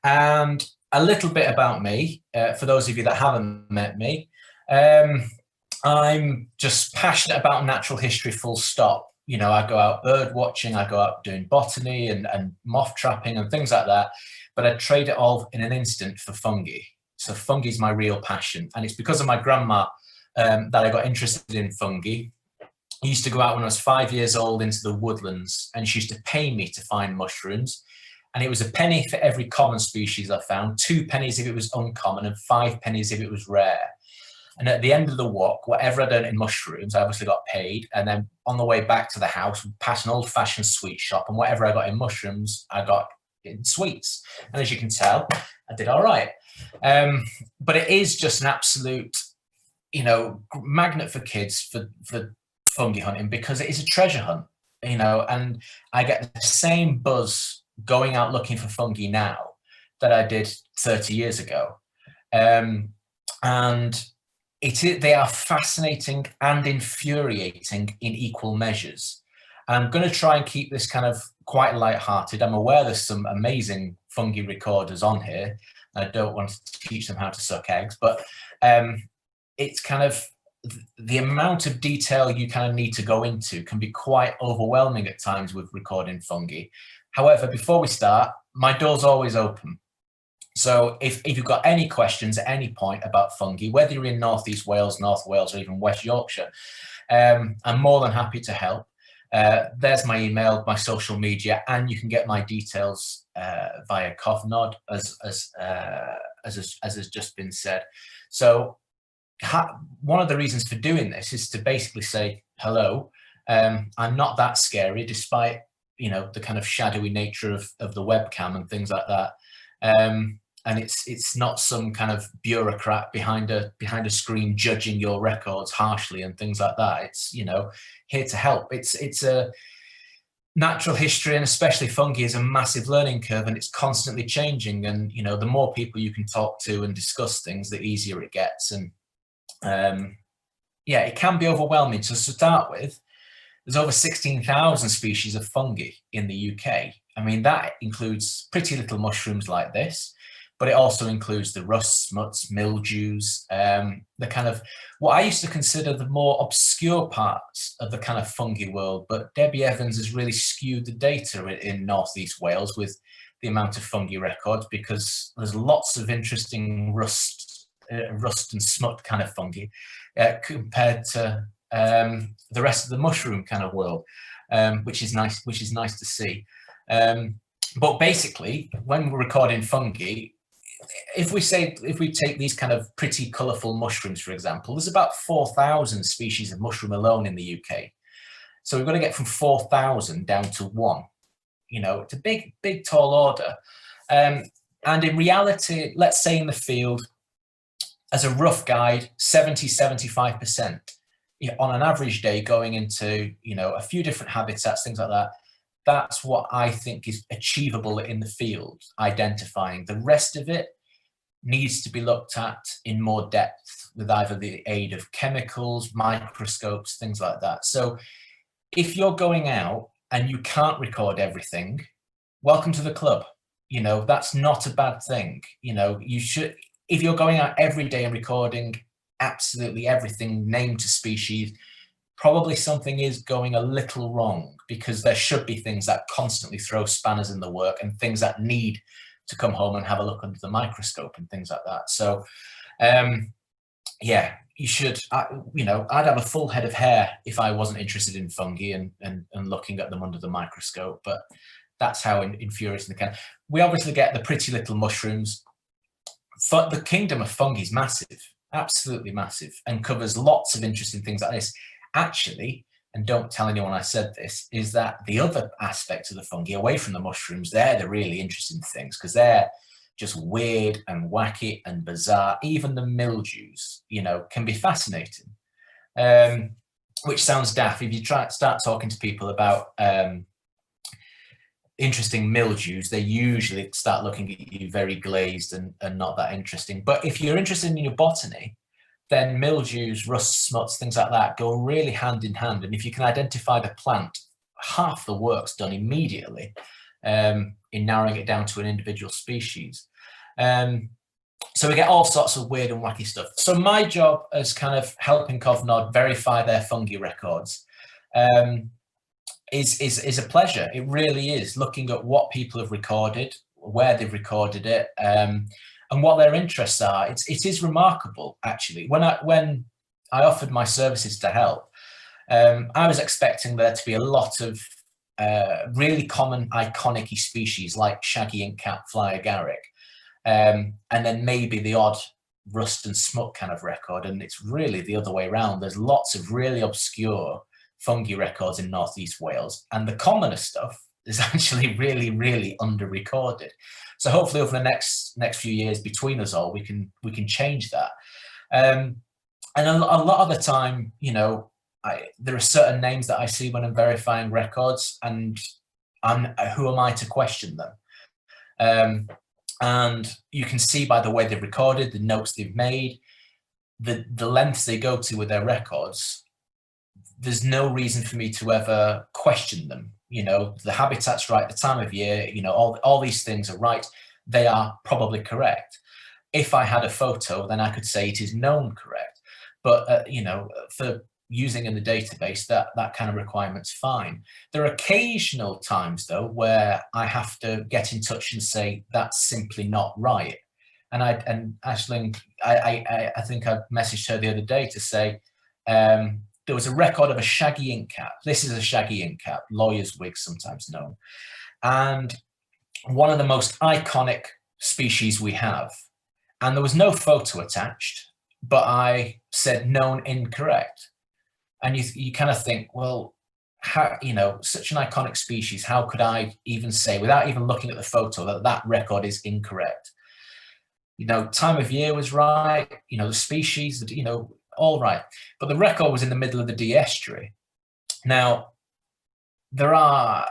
and a little bit about me, for those of you that haven't met me. I'm just passionate about natural history, full stop. You know, I go out bird watching, I go out doing botany and moth trapping and things like that, but I trade it all in an instant for fungi. So fungi is my real passion, and it's because of my grandma that I got interested in fungi. I used to go out when I was 5 years old into the woodlands, and she used to pay me to find mushrooms. And it was a penny for every common species I found, 2 pennies if it was uncommon, and 5 pennies if it was rare. And at the end of the walk, whatever I'd done in mushrooms, I obviously got paid. And then on the way back to the house, past an old-fashioned sweet shop, and whatever I got in mushrooms, I got in sweets. And as you can tell, I did all right. But it is just an absolute, you know, magnet for kids for fungi hunting, because it is a treasure hunt, you know, and I get the same buzz going out looking for fungi now that I did 30 years ago. And they are fascinating and infuriating in equal measures. And I'm going to try and keep this kind of quite light-hearted. I'm aware there's some amazing fungi recorders on here. I don't want to teach them how to suck eggs, but it's kind of the amount of detail you kind of need to go into can be quite overwhelming at times with recording fungi. However, before we start, my door's always open. So if you've got any questions at any point about fungi, whether you're in North East Wales, North Wales, or even West Yorkshire, I'm more than happy to help. There's my email, my social media, and you can get my details via Cofnod, as has just been said. So one of the reasons for doing this is to basically say, hello, I'm not that scary, despite, you know, the kind of shadowy nature of the webcam and things like that. And it's not some kind of bureaucrat behind a screen judging your records harshly and things like that. It's, you know, here to help. It's a natural history, and especially fungi, is a massive learning curve, and it's constantly changing. And, you know, the more people you can talk to and discuss things, the easier it gets. And yeah, it can be overwhelming. So to start with, there's over 16,000 species of fungi in the UK. I mean, that includes pretty little mushrooms like this, but it also includes the rusts, smuts, mildews, the kind of what I used to consider the more obscure parts of the kind of fungi world. But Debbie Evans has really skewed the data in North East Wales with the amount of fungi records, because there's lots of interesting rust and smut kind of fungi compared to the rest of the mushroom kind of world, which is nice to see. But basically, when we're recording fungi, if we take these kind of pretty colourful mushrooms, for example, there's about 4,000 species of mushroom alone in the UK. So we've got to get from 4,000 down to 1. You know, it's a big, tall order. And in reality, let's say in the field, as a rough guide, 75%, on an average day going into, you know, a few different habitats, things like that. That's what I think is achievable in the field, identifying. The rest of it needs to be looked at in more depth with either the aid of chemicals, microscopes, things like that. So if you're going out and you can't record everything, welcome to the club. You know, that's not a bad thing. You know, you should, if you're going out every day and recording absolutely everything named to species, probably something is going a little wrong, because there should be things that constantly throw spanners in the work and things that need to come home and have a look under the microscope and things like that. So yeah, you should, you know, I'd have a full head of hair if I wasn't interested in fungi and looking at them under the microscope, but that's how infuriating they can. We obviously get the pretty little mushrooms. The kingdom of fungi is massive, absolutely massive, and covers lots of interesting things like this. Actually, and don't tell anyone I said this, is that the other aspects of the fungi, away from the mushrooms, they're the really interesting things, because they're just weird and wacky and bizarre. Even the mildews, you know, can be fascinating. Which sounds daft. If you start talking to people about interesting mildews, they usually start looking at you very glazed and not that interesting. But if you're interested in your botany, then mildews, rust, smuts, things like that go really hand in hand. And if you can identify the plant, half the work's done immediately in narrowing it down to an individual species. So we get all sorts of weird and wacky stuff. So my job as kind of helping Cofnod verify their fungi records is a pleasure. It really is, looking at what people have recorded, where they've recorded it, and what their interests are. It is remarkable, actually. When I offered my services to help, I was expecting there to be a lot of really common iconic species like shaggy inkcap, fly agaric, and then maybe the odd rust and smut kind of record. And it's really the other way around. There's lots of really obscure fungi records in Northeast Wales, and the commoner stuff is actually really, really under-recorded. So hopefully over the next few years between us all, we can change that. And a lot of the time, you know, there are certain names that I see when I'm verifying records, and who am I to question them? And you can see by the way they've recorded, the notes they've made, the lengths they go to with their records. There's no reason for me to ever question them. You know, the habitat's right, the time of year, you know, all these things are right. They are probably correct. If I had a photo, then I could say it is known correct. But, you know, for using in the database, that kind of requirement's fine. There are occasional times, though, where I have to get in touch and say, that's simply not right. And Aisling, I think I messaged her the other day to say, there was a record of a shaggy inkcap. This is a shaggy inkcap, lawyer's wig sometimes known. And one of the most iconic species we have. And there was no photo attached, but I said known incorrect. And you kind of think, well, how, you know, such an iconic species, how could I even say, without even looking at the photo, that record is incorrect? You know, time of year was right, you know, the species, you know, all right. But the record was in the middle of the D estuary. Now, there are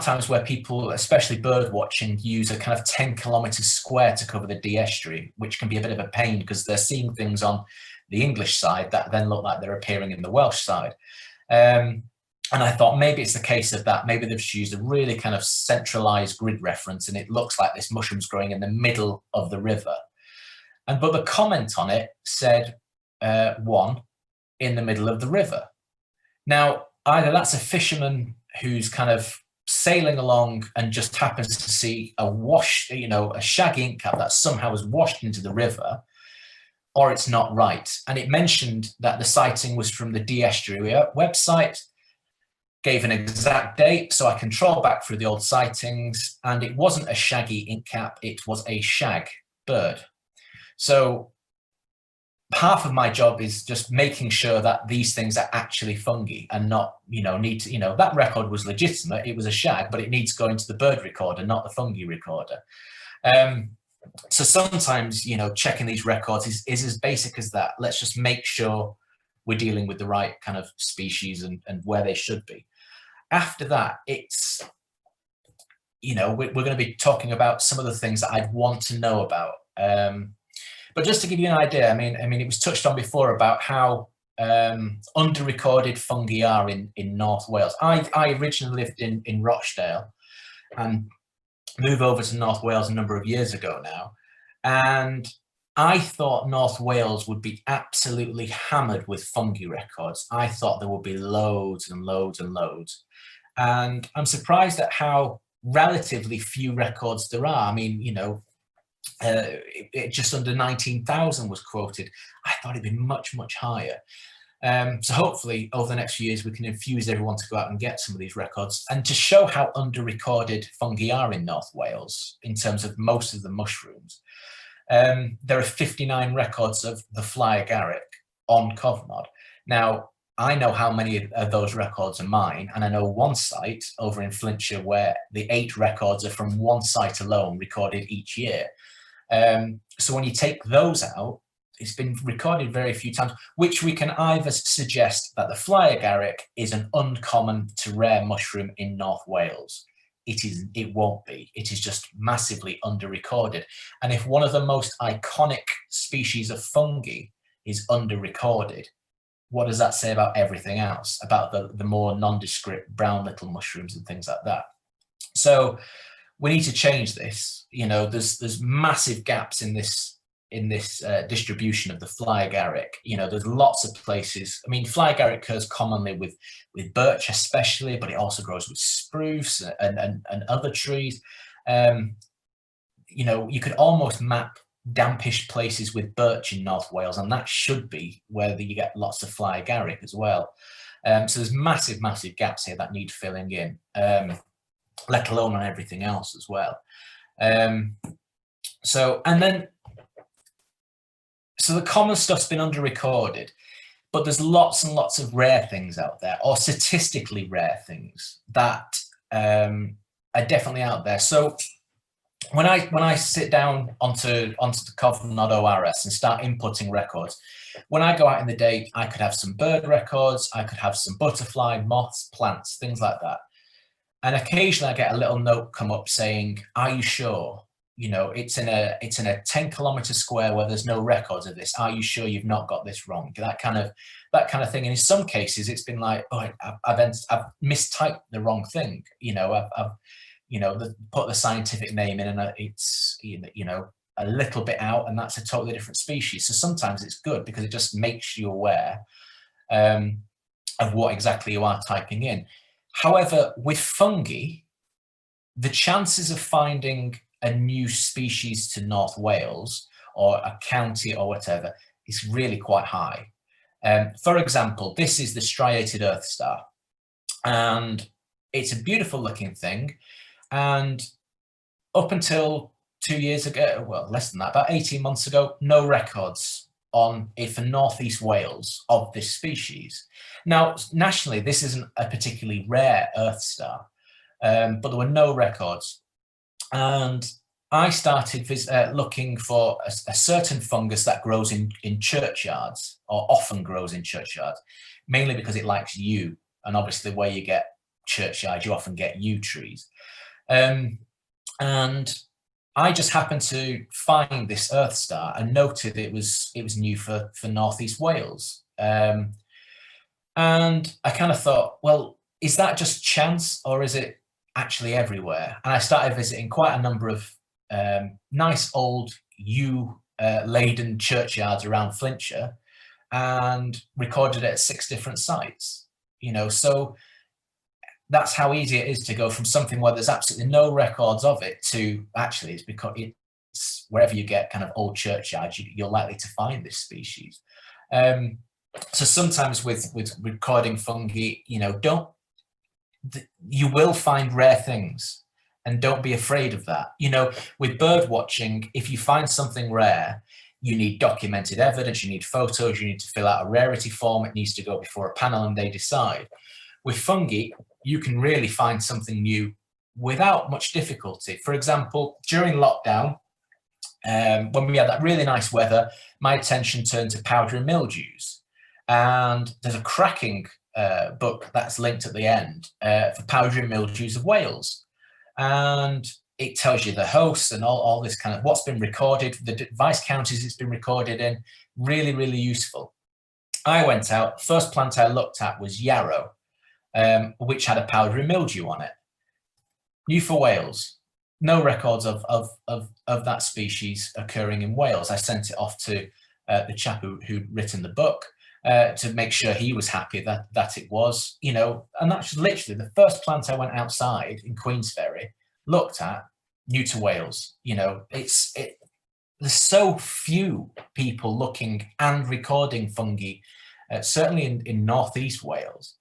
times where people, especially bird watching, use a kind of 10 kilometers square to cover the D estuary, which can be a bit of a pain because they're seeing things on the English side that then look like they're appearing in the Welsh side. And I thought maybe it's the case of that. Maybe they've just used a really kind of centralized grid reference and it looks like this mushroom's growing in the middle of the river. But the comment on it said, one, in the middle of the river. Now, either that's a fisherman who's kind of sailing along and just happens to see a shaggy inkcap that somehow was washed into the river, or it's not right. And it mentioned that the sighting was from the D estuary website, gave an exact date, so I can troll back through the old sightings, and it wasn't a shaggy inkcap, it was a shag bird. So half of my job is just making sure that these things are actually fungi and not, that record was legitimate, it was a shag, but it needs going to the bird recorder, not the fungi recorder. So sometimes, checking these records is as basic as that. Let's just make sure we're dealing with the right kind of species and where they should be. After that, it's, we're going to be talking about some of the things that I'd want to know about. But just to give you an idea, I mean, it was touched on before about how under-recorded fungi are in North Wales. I originally lived in Rochdale and moved over to North Wales a number of years ago now. And I thought North Wales would be absolutely hammered with fungi records. I thought there would be loads and loads and loads. And I'm surprised at how relatively few records there are. I mean, just under 19,000 was quoted. I thought it'd be much, much higher. So hopefully over the next few years, we can infuse everyone to go out and get some of these records and to show how under-recorded fungi are in North Wales in terms of most of the mushrooms. There are 59 records of the fly agaric on Cofnod. Now, I know how many of those records are mine, and I know one site over in Flintshire where the 8 records are from one site alone, recorded each year. So when you take those out, it's been recorded very few times, which we can either suggest that the fly agaric is an uncommon to rare mushroom in North Wales. It won't be. It is just massively under-recorded. And if one of the most iconic species of fungi is under-recorded, what does that say about everything else, about the more nondescript brown little mushrooms and things like that? So we need to change this. You know, there's massive gaps in this distribution of the fly agaric. You know, there's lots of places. I mean, fly agaric occurs commonly with birch especially, but it also grows with spruce and other trees. You know, you could almost map dampish places with birch in North Wales, and that should be where you get lots of fly agaric as well. So there's massive gaps here that need filling in, let alone on everything else as well. So the common stuff's been under-recorded, but there's lots and lots of rare things out there, or statistically rare things that are definitely out there. So when I sit down onto the Cofnod ORS and start inputting records, when I go out in the day, I could have some bird records, I could have some butterfly, moths, plants, things like that. And occasionally I get a little note come up saying, "Are you sure? You know, it's in a 10-kilometer square where there's no records of this. Are you sure you've not got this wrong?" That kind of thing. And in some cases, it's been like, "Oh, I've mistyped the wrong thing." You know, I've put the scientific name in, and it's a little bit out, and that's a totally different species. So sometimes it's good because it just makes you aware of what exactly you are typing in. However, with fungi, the chances of finding a new species to North Wales or a county or whatever is really quite high. For example, this is the striated earth star, and it's a beautiful looking thing. And up until 2 years ago, well, less than that, about 18 months ago, no records on it for Northeast Wales of this species. Now, nationally, this isn't a particularly rare earth star, but there were no records. And I started looking for a certain fungus that grows in churchyards, or often grows in churchyards, mainly because it likes yew. And obviously where you get churchyards, you often get yew trees. And I just happened to find this earth star and noted it was new for Northeast Wales. And I kind of thought, well, is that just chance, or is it actually everywhere? And I started visiting quite a number of nice old yew laden churchyards around Flintshire, and recorded it at 6 different sites. You know, so that's how easy it is to go from something where there's absolutely no records of it to actually it's because it's wherever you get kind of old churchyards, you're likely to find this species. So sometimes with recording fungi, you know, you will find rare things, and don't be afraid of that. You know, with bird watching, if you find something rare, you need documented evidence, you need photos, you need to fill out a rarity form, it needs to go before a panel and they decide. With fungi, you can really find something new without much difficulty. For example, during lockdown, when we had that really nice weather, my attention turned to powdery mildews. And there's a cracking book that's linked at the end for powdery mildews of Wales. And it tells you the hosts and all this kind of what's been recorded, the device counties it's been recorded in. Really, really useful. I went out, first plant I looked at was yarrow, which had a powdery mildew on it. New for Wales. No records of that species occurring in Wales. I sent it off to the chap who'd written the book to make sure he was happy that it was, you know, and that's literally the first plant I went outside in Queensferry, looked at, new to Wales. You know, there's so few people looking and recording fungi, certainly in Northeast Wales,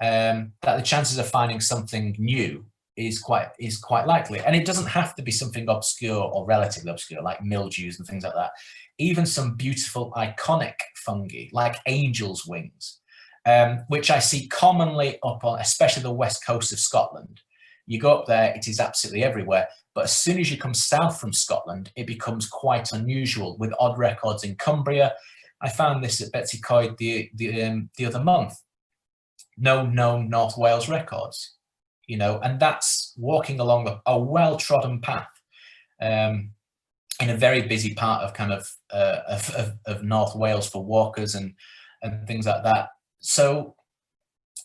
that the chances of finding something new is quite likely. And it doesn't have to be something obscure or relatively obscure like mildews and things like that. Even some beautiful iconic fungi like angel's wings which I see commonly up on, especially the west coast of Scotland. You go up there, it is absolutely everywhere. But as soon as you come south from Scotland, it becomes quite unusual, with odd records in Cumbria. I found this at Betsy Coyd the other month. No known North Wales records, you know, and that's walking along a well-trodden path in a very busy part of kind of North Wales for walkers and things like that. So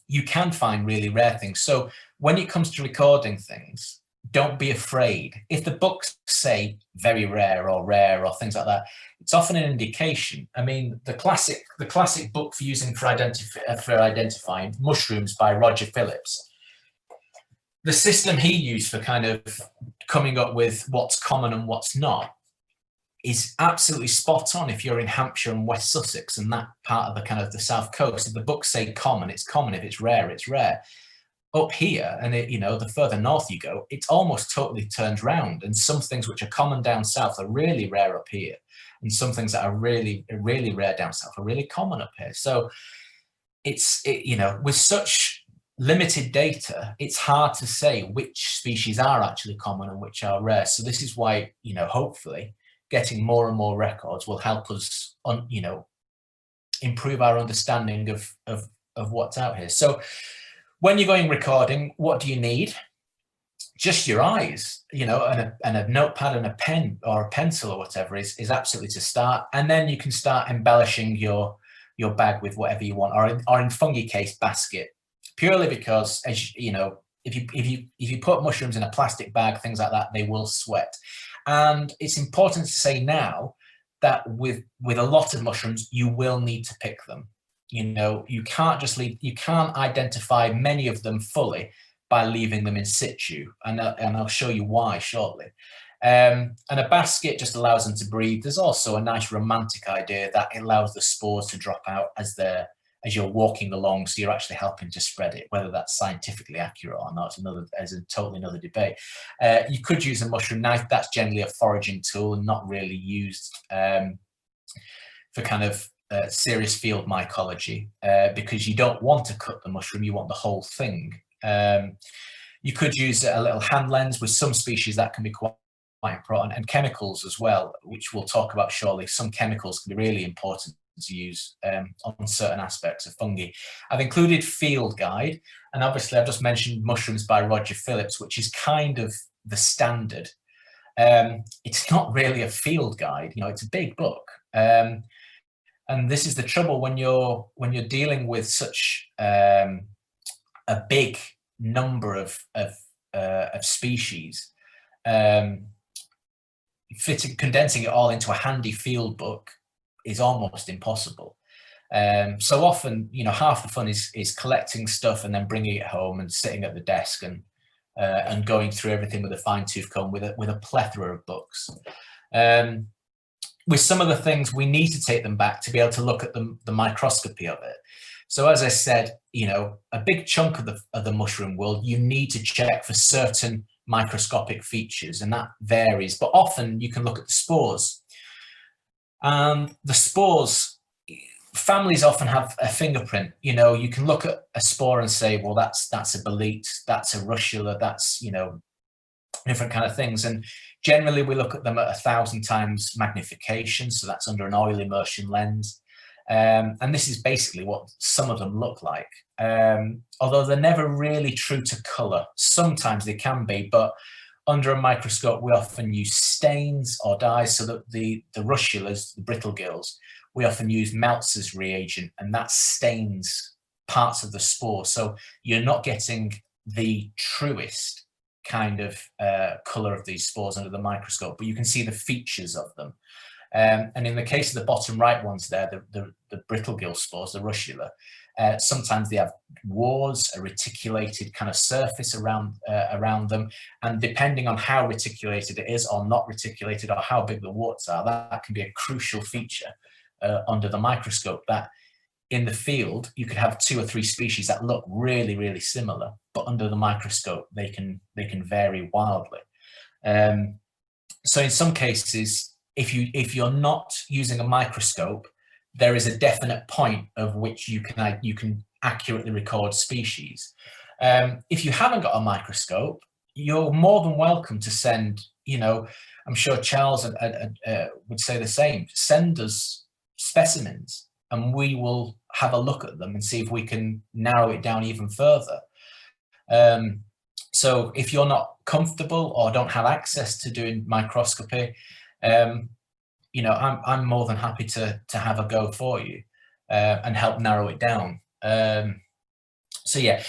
you can find really rare things. So when it comes to recording things, don't be afraid. If the books say very rare or things like that, it's often an indication. I mean, the classic book for using for identifying mushrooms by Roger Phillips, the system he used for kind of coming up with what's common and what's not is absolutely spot on if you're in Hampshire and West Sussex and that part of the kind of the south coast. If the books say common, it's common. If it's rare, it's rare. Up here, and you know, the further north you go, it's almost totally turned round. And some things which are common down south are really rare up here, and some things that are really rare down south are really common up here. So you know, with such limited data, it's hard to say which species are actually common and which are rare. So this is why, you know, hopefully getting more and more records will help us you know, improve our understanding of what's out here. So when you're going recording, what do you need? Just your eyes, you know, and a notepad and a pen or a pencil or whatever is absolutely to start. And then you can start embellishing your bag with whatever you want, or in Fungi case, basket, purely because, as you know, if you put mushrooms in a plastic bag, things like that, they will sweat. And it's important to say now that with a lot of mushrooms, you will need to pick them. You know, you can't identify many of them fully by leaving them in situ, and I'll show you why shortly. And a basket just allows them to breathe. There's also a nice romantic idea that it allows the spores to drop out as you're walking along, so you're actually helping to spread it. Whether that's scientifically accurate or not is a totally another debate. You could use a mushroom knife. That's generally a foraging tool and not really used for kind of serious field mycology, because you don't want to cut the mushroom, you want the whole thing. You could use a little hand lens. With some species that can be quite important, and chemicals as well, which we'll talk about shortly. Some chemicals can be really important to use on certain aspects of fungi. I've included Field Guide, and obviously I've just mentioned Mushrooms by Roger Phillips, which is kind of the standard. It's not really a field guide, you know, it's a big book. And this is the trouble when you're dealing with such a big number of species. Condensing it all into a handy field book is almost impossible. So often, you know, half the fun is collecting stuff and then bringing it home and sitting at the desk and going through everything with a fine-tooth comb with a plethora of books. With some of the things, we need to take them back to be able to look at the microscopy of it. So as I said, you know, a big chunk of the mushroom world, you need to check for certain microscopic features, and that varies. But often you can look at the spores. The spores, families often have a fingerprint. You know, you can look at a spore and say, well, that's a bolete, that's a russula, that's, you know, different kind of things. And generally we look at them at 1,000 times magnification, so that's under an oil immersion lens. And this is basically what some of them look like. Although they're never really true to colour. Sometimes they can be, but under a microscope we often use stains or dyes. So that the russulas, the brittle gills, we often use Meltzer's reagent, and that stains parts of the spore. So you're not getting the truest kind of colour of these spores under the microscope, but you can see the features of them. And in the case of the bottom right ones there, the brittle gill spores, the russula, sometimes they have wars, a reticulated kind of surface around them, and depending on how reticulated it is or not reticulated, or how big the warts are, that can be a crucial feature under the microscope. That in the field you could have 2 or 3 species that look really, really similar, but under the microscope they can vary wildly. So in some cases, if you're not using a microscope, there is a definite point of which you can accurately record species. If you haven't got a microscope, you're more than welcome to send, you know, I'm sure Charles would say the same, send us specimens and we will have a look at them and see if we can narrow it down even further. So if you're not comfortable or don't have access to doing microscopy, you know, I'm more than happy to have a go for you and help narrow it down. So yeah,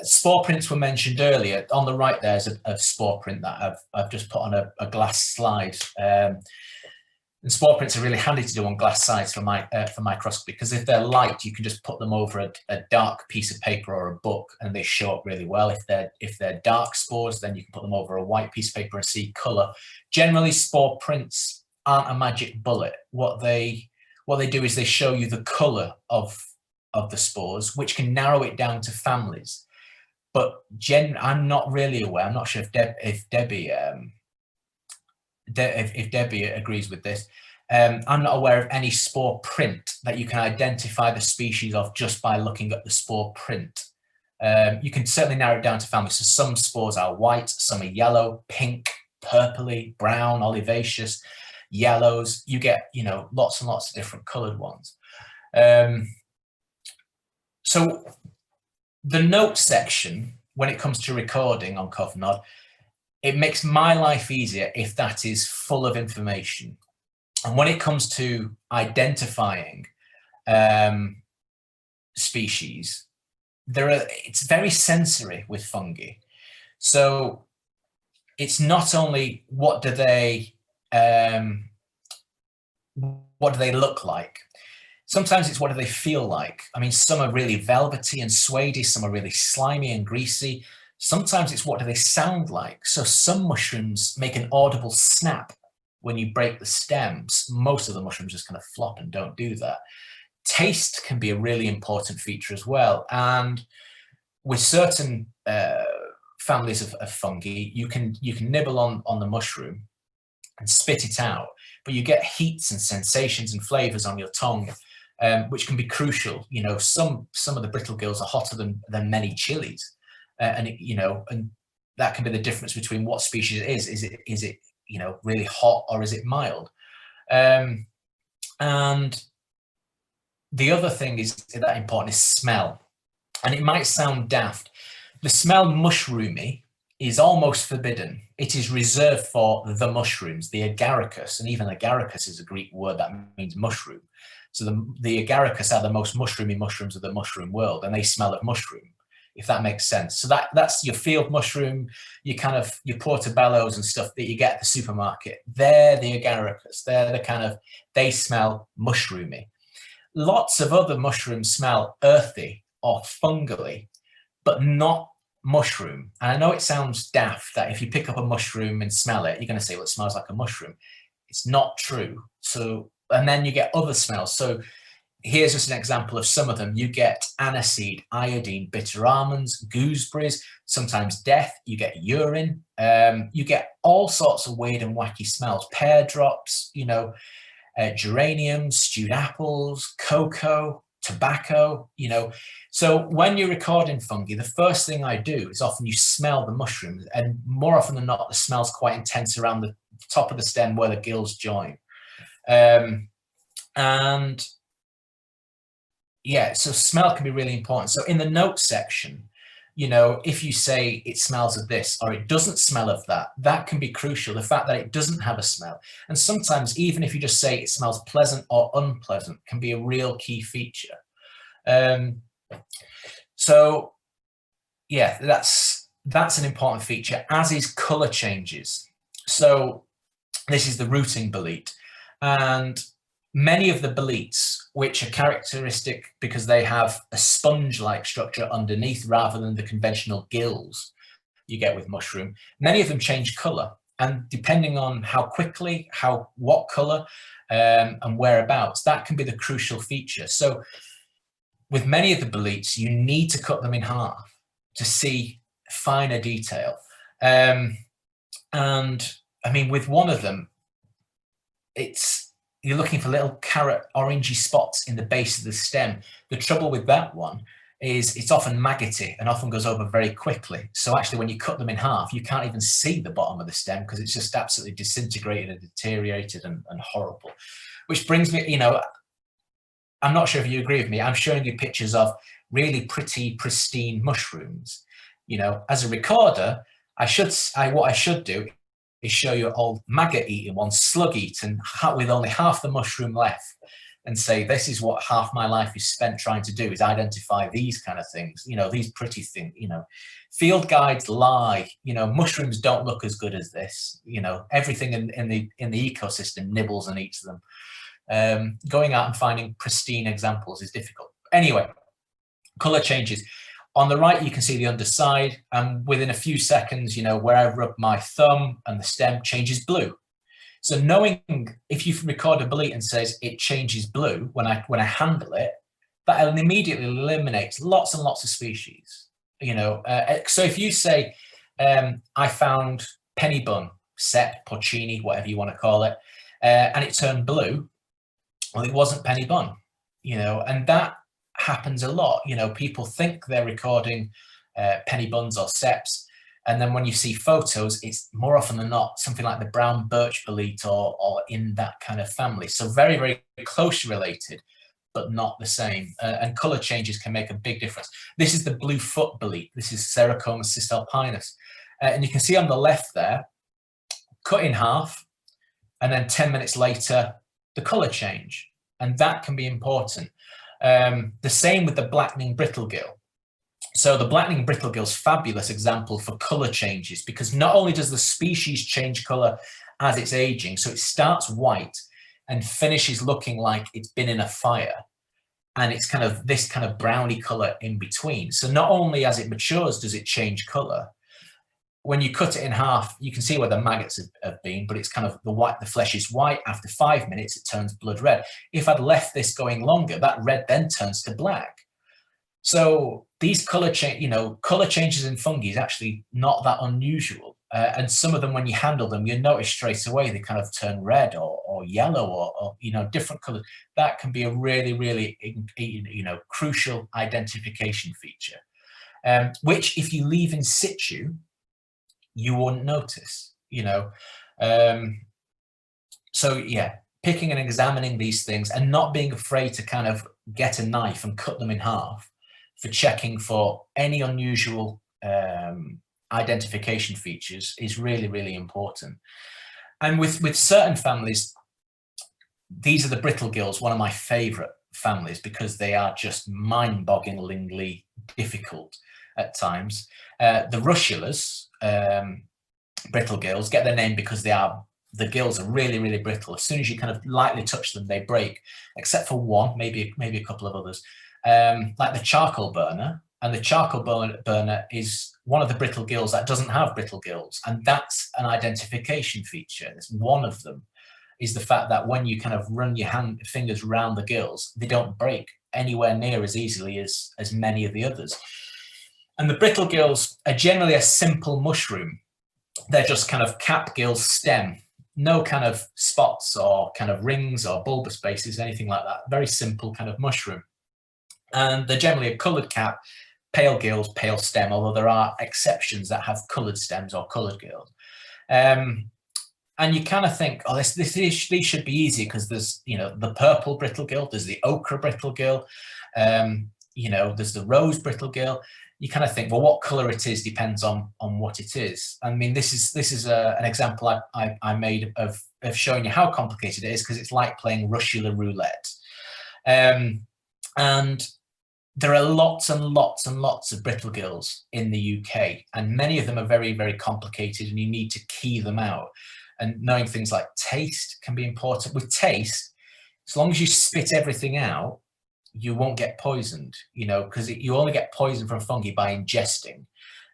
spore prints were mentioned earlier. On the right there's a spore print that I've just put on a glass slide. And spore prints are really handy to do on glass slides for microscopy, because if they're light, you can just put them over a dark piece of paper or a book and they show up really well. If they're dark spores, then you can put them over a white piece of paper and see colour. Generally, spore prints aren't a magic bullet. What they do is they show you the colour of the spores, which can narrow it down to families. But I'm not really aware. I'm not sure if Debbie agrees with this. I'm not aware of any spore print that you can identify the species of just by looking at the spore print. You can certainly narrow it down to families. So some spores are white, some are yellow, pink, purpley, brown, olivaceous, yellows. You get, you know, lots and lots of different coloured ones. So the notes section, when it comes to recording on Cofnod, it makes my life easier if that is full of information. And when it comes to identifying species, it's very sensory with fungi. So it's not only what do they look like. Sometimes it's what do they feel like. I mean, some are really velvety and suedy, some are really slimy and greasy. Sometimes it's what do they sound like. So some mushrooms make an audible snap when you break the stems. Most of the mushrooms just kind of flop and don't do that. Taste can be a really important feature as well. And with certain families of fungi, you can nibble on the mushroom and spit it out, but you get heats and sensations and flavors on your tongue, which can be crucial. You know, some of the brittle gills are hotter than many chilies. And that can be the difference between what species it is. Is it you know, really hot, or is it mild? And the other thing is that important is smell. And it might sound daft. The smell mushroomy is almost forbidden. It is reserved for the mushrooms, the agaricus, and even agaricus is a Greek word that means mushroom. So the agaricus are the most mushroomy mushrooms of the mushroom world, and they smell of mushroom, if that makes sense. So that's your field mushroom, your portobellos and stuff that you get at the supermarket. They're the agaricus. They're they smell mushroomy. Lots of other mushrooms smell earthy or fungally, but not mushroom. And I know it sounds daft that if you pick up a mushroom and smell it, you're going to say, well, it smells like a mushroom. It's not true. So, and then you get other smells. So here's just an example of some of them. You get aniseed, iodine, bitter almonds, gooseberries, sometimes death. You get urine. You get all sorts of weird and wacky smells. Pear drops, you know, geraniums, stewed apples, cocoa, tobacco, you know. So when you're recording fungi, the first thing I do is often you smell the mushrooms, and more often than not, the smell's quite intense around the top of the stem where the gills join. And yeah, so smell can be really important. So in the notes section, you know, if you say it smells of this or it doesn't smell of that, that can be crucial. The fact that it doesn't have a smell. And sometimes even if you just say it smells pleasant or unpleasant can be a real key feature. So yeah, that's an important feature, as is color changes. So this is the rooting bolete, and many of the boletes, which are characteristic because they have a sponge-like structure underneath rather than the conventional gills you get with mushroom, many of them change color. And depending on how quickly, what color, and whereabouts, that can be the crucial feature. So with many of the boletes, you need to cut them in half to see finer detail. And I mean, with one of them, you're looking for little carrot orangey spots in the base of the stem. The trouble with that one is it's often maggoty and often goes over very quickly. So actually when you cut them in half, you can't even see the bottom of the stem because it's just absolutely disintegrated and deteriorated and horrible. Which brings me, you know, I'm not sure if you agree with me, I'm showing you pictures of really pretty, pristine mushrooms. You know, as a recorder, what I should do is show you old maggot-eating ones, slug-eaten, with only half the mushroom left, and say, this is what half my life is spent trying to do, is identify these kind of things, you know, these pretty things, you know. Field guides lie, you know, mushrooms don't look as good as this, you know, everything in the ecosystem nibbles and eats them. Going out and finding pristine examples is difficult. Anyway, color changes. On the right, you can see the underside, and within a few seconds, you know, where I rub my thumb and the stem changes blue. So knowing if you record a bleat and says it changes blue when I handle it, that immediately eliminates lots and lots of species. You know, so if you say, I found penny bun, sep, porcini, whatever you want to call it, and it turned blue, well, it wasn't penny bun, you know, and that happens a lot. You know, people think they're recording penny buns or seps, and then when you see photos, it's more often than not something like the brown birch bolete or in that kind of family. So very, very closely related, but not the same. And color changes can make a big difference. This is the blue foot bolete. This is Sericoma cisalpinus. And you can see on the left there, cut in half, and then 10 minutes later, the color change. And that can be important. The same with the blackening brittlegill. So the blackening brittlegill is a fabulous example for color changes, because not only does the species change color as it's aging, so it starts white and finishes looking like it's been in a fire, and it's kind of this kind of browny color in between. So not only as it matures does it change color, when you cut it in half, you can see where the maggots have been, but it's kind of the flesh is white. After 5 minutes, it turns blood red. If I'd left this going longer, that red then turns to black. So these color changes in fungi is actually not that unusual. And some of them, when you handle them, you notice straight away they kind of turn red or yellow or you know, different colors. That can be a really, really, you know, crucial identification feature, which if you leave in situ, you won't notice, you know. So yeah, picking and examining these things and not being afraid to kind of get a knife and cut them in half for checking for any unusual identification features is really, really important. And with certain families, these are the brittlegills, one of my favorite families, because they are just mind-bogglingly difficult at times. The russulas, brittlegills, get their name because the gills are really, really brittle. As soon as you kind of lightly touch them, they break, except for one, maybe a couple of others. Like the charcoal burner, and the charcoal burner is one of the brittle gills that doesn't have brittle gills, and that's an identification feature. It's one of them, is the fact that when you kind of run your fingers around the gills, they don't break anywhere near as easily as many of the others. And the brittle gills are generally a simple mushroom. They're just kind of cap gill stem, no kind of spots or kind of rings or bulbous bases, anything like that. Very simple kind of mushroom. And they're generally a coloured cap, pale gills, pale stem, although there are exceptions that have coloured stems or coloured gills. And you kind of think, oh, these should be easy because there's, you know, the purple brittle-gill, there's the ochre brittle-gill, you know, there's the rose brittle-gill. You kind of think, well, what colour it is depends on what it is. I mean, this is an example I made of showing you how complicated it is, because it's like playing russula roulette. And there are lots and lots and lots of brittle-gills in the UK, and many of them are very, very complicated, and you need to key them out. And knowing things like taste can be important. With taste, as long as you spit everything out, you won't get poisoned, you know, because you only get poison from fungi by ingesting.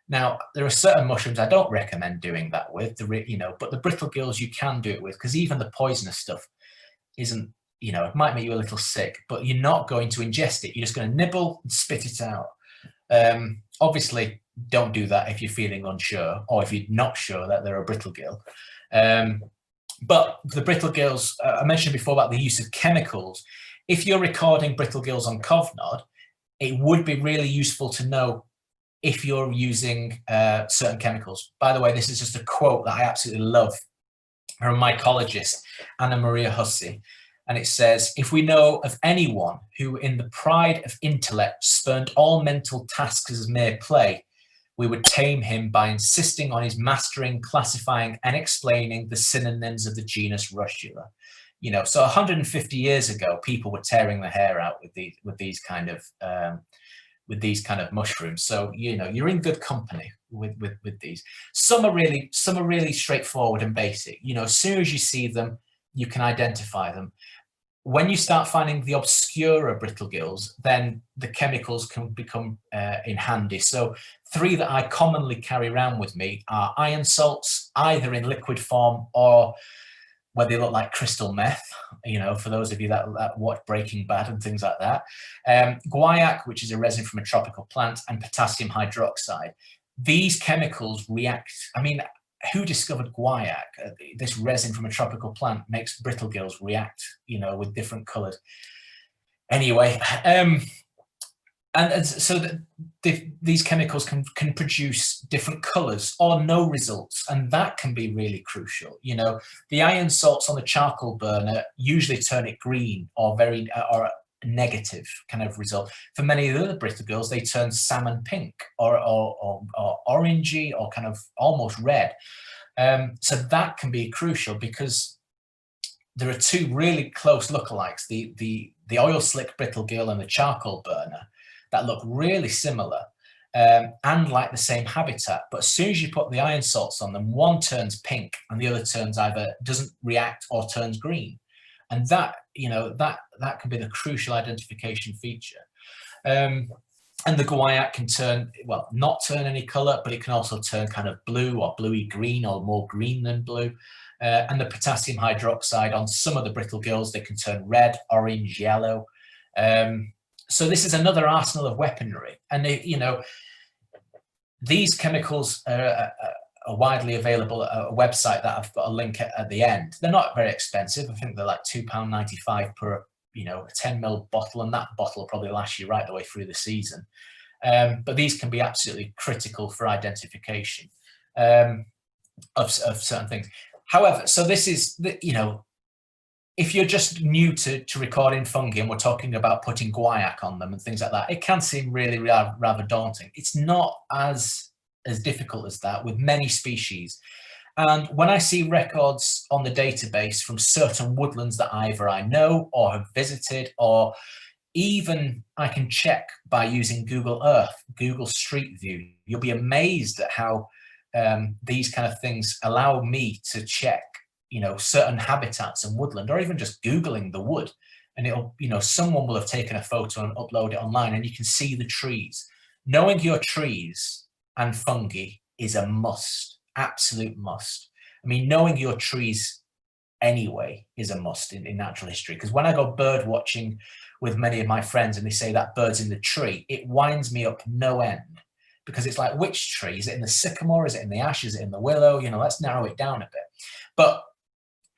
Now, there are certain mushrooms I don't recommend doing that with, you know, but the brittle-gills you can do it with, because even the poisonous stuff isn't, you know, it might make you a little sick, but you're not going to ingest it. You're just going to nibble and spit it out. Obviously, don't do that if you're feeling unsure, or if you're not sure that they're a brittle-gill. But the brittle-gills, I mentioned before about the use of chemicals. If you're recording brittle-gills on Cofnod, it would be really useful to know if you're using certain chemicals. By the way, this is just a quote that I absolutely love from a mycologist, Anna Maria Hussey. And it says, if we know of anyone who in the pride of intellect spurned all mental tasks as mere play, we would tame him by insisting on his mastering, classifying and explaining the synonyms of the genus Russula. You know, so 150 years ago, people were tearing their hair out with these kind of mushrooms. So, you know, you're in good company with these. Some are really straightforward and basic. You know, as soon as you see them, you can identify them. When you start finding the obscurer brittle gills, then the chemicals can become in handy. So 3 that I commonly carry around with me are iron salts, either in liquid form or where they look like crystal meth, you know, for those of you that watch Breaking Bad and things like that. Guaiac, which is a resin from a tropical plant, and potassium hydroxide. These chemicals react, I mean, who discovered guaiac? This resin from a tropical plant makes brittle gills react, you know, with different colors. Anyway, and so these chemicals can produce different colors or no results, and that can be really crucial. You know, the iron salts on the charcoal burner usually turn it green or or negative kind of result. For many of the other brittle gills, they turn salmon pink or orangey or kind of almost red. So that can be crucial because there are 2 really close lookalikes, the oil slick brittle gill and the charcoal burner, that look really similar and like the same habitat. But as soon as you put the iron salts on them, one turns pink and the other turns either doesn't react or turns green. And that, you know, that can be the crucial identification feature. And the guaiac can turn, well, not turn any color, but it can also turn kind of blue or bluey green or more green than blue. And the potassium hydroxide on some of the brittle gills, they can turn red, orange, yellow. So this is another arsenal of weaponry. And, you know, these chemicals are widely available at a website that I've got a link at the end. They're not very expensive. I think they're like £2.95 per, you know, a 10 ml bottle, and that bottle will probably last you right the way through the season. But these can be absolutely critical for identification of certain things. However, so this is, you know, if you're just new to recording fungi and we're talking about putting guaiac on them and things like that, it can seem really rather daunting. It's not as difficult as that with many species. And when I see records on the database from certain woodlands that either I know or have visited, or even I can check by using Google Earth, Google Street View, you'll be amazed at how these kind of things allow me to check, you know, certain habitats and woodland, or even just Googling the wood. And it'll, you know, someone will have taken a photo and upload it online and you can see the trees. Knowing your trees and fungi is a must, absolute must. I mean, knowing your trees anyway is a must in natural history. Because when I go bird watching with many of my friends and they say that bird's in the tree, it winds me up no end. Because it's like, which tree? Is it in the sycamore? Is it in the ash? Is it in the willow? You know, let's narrow it down a bit. But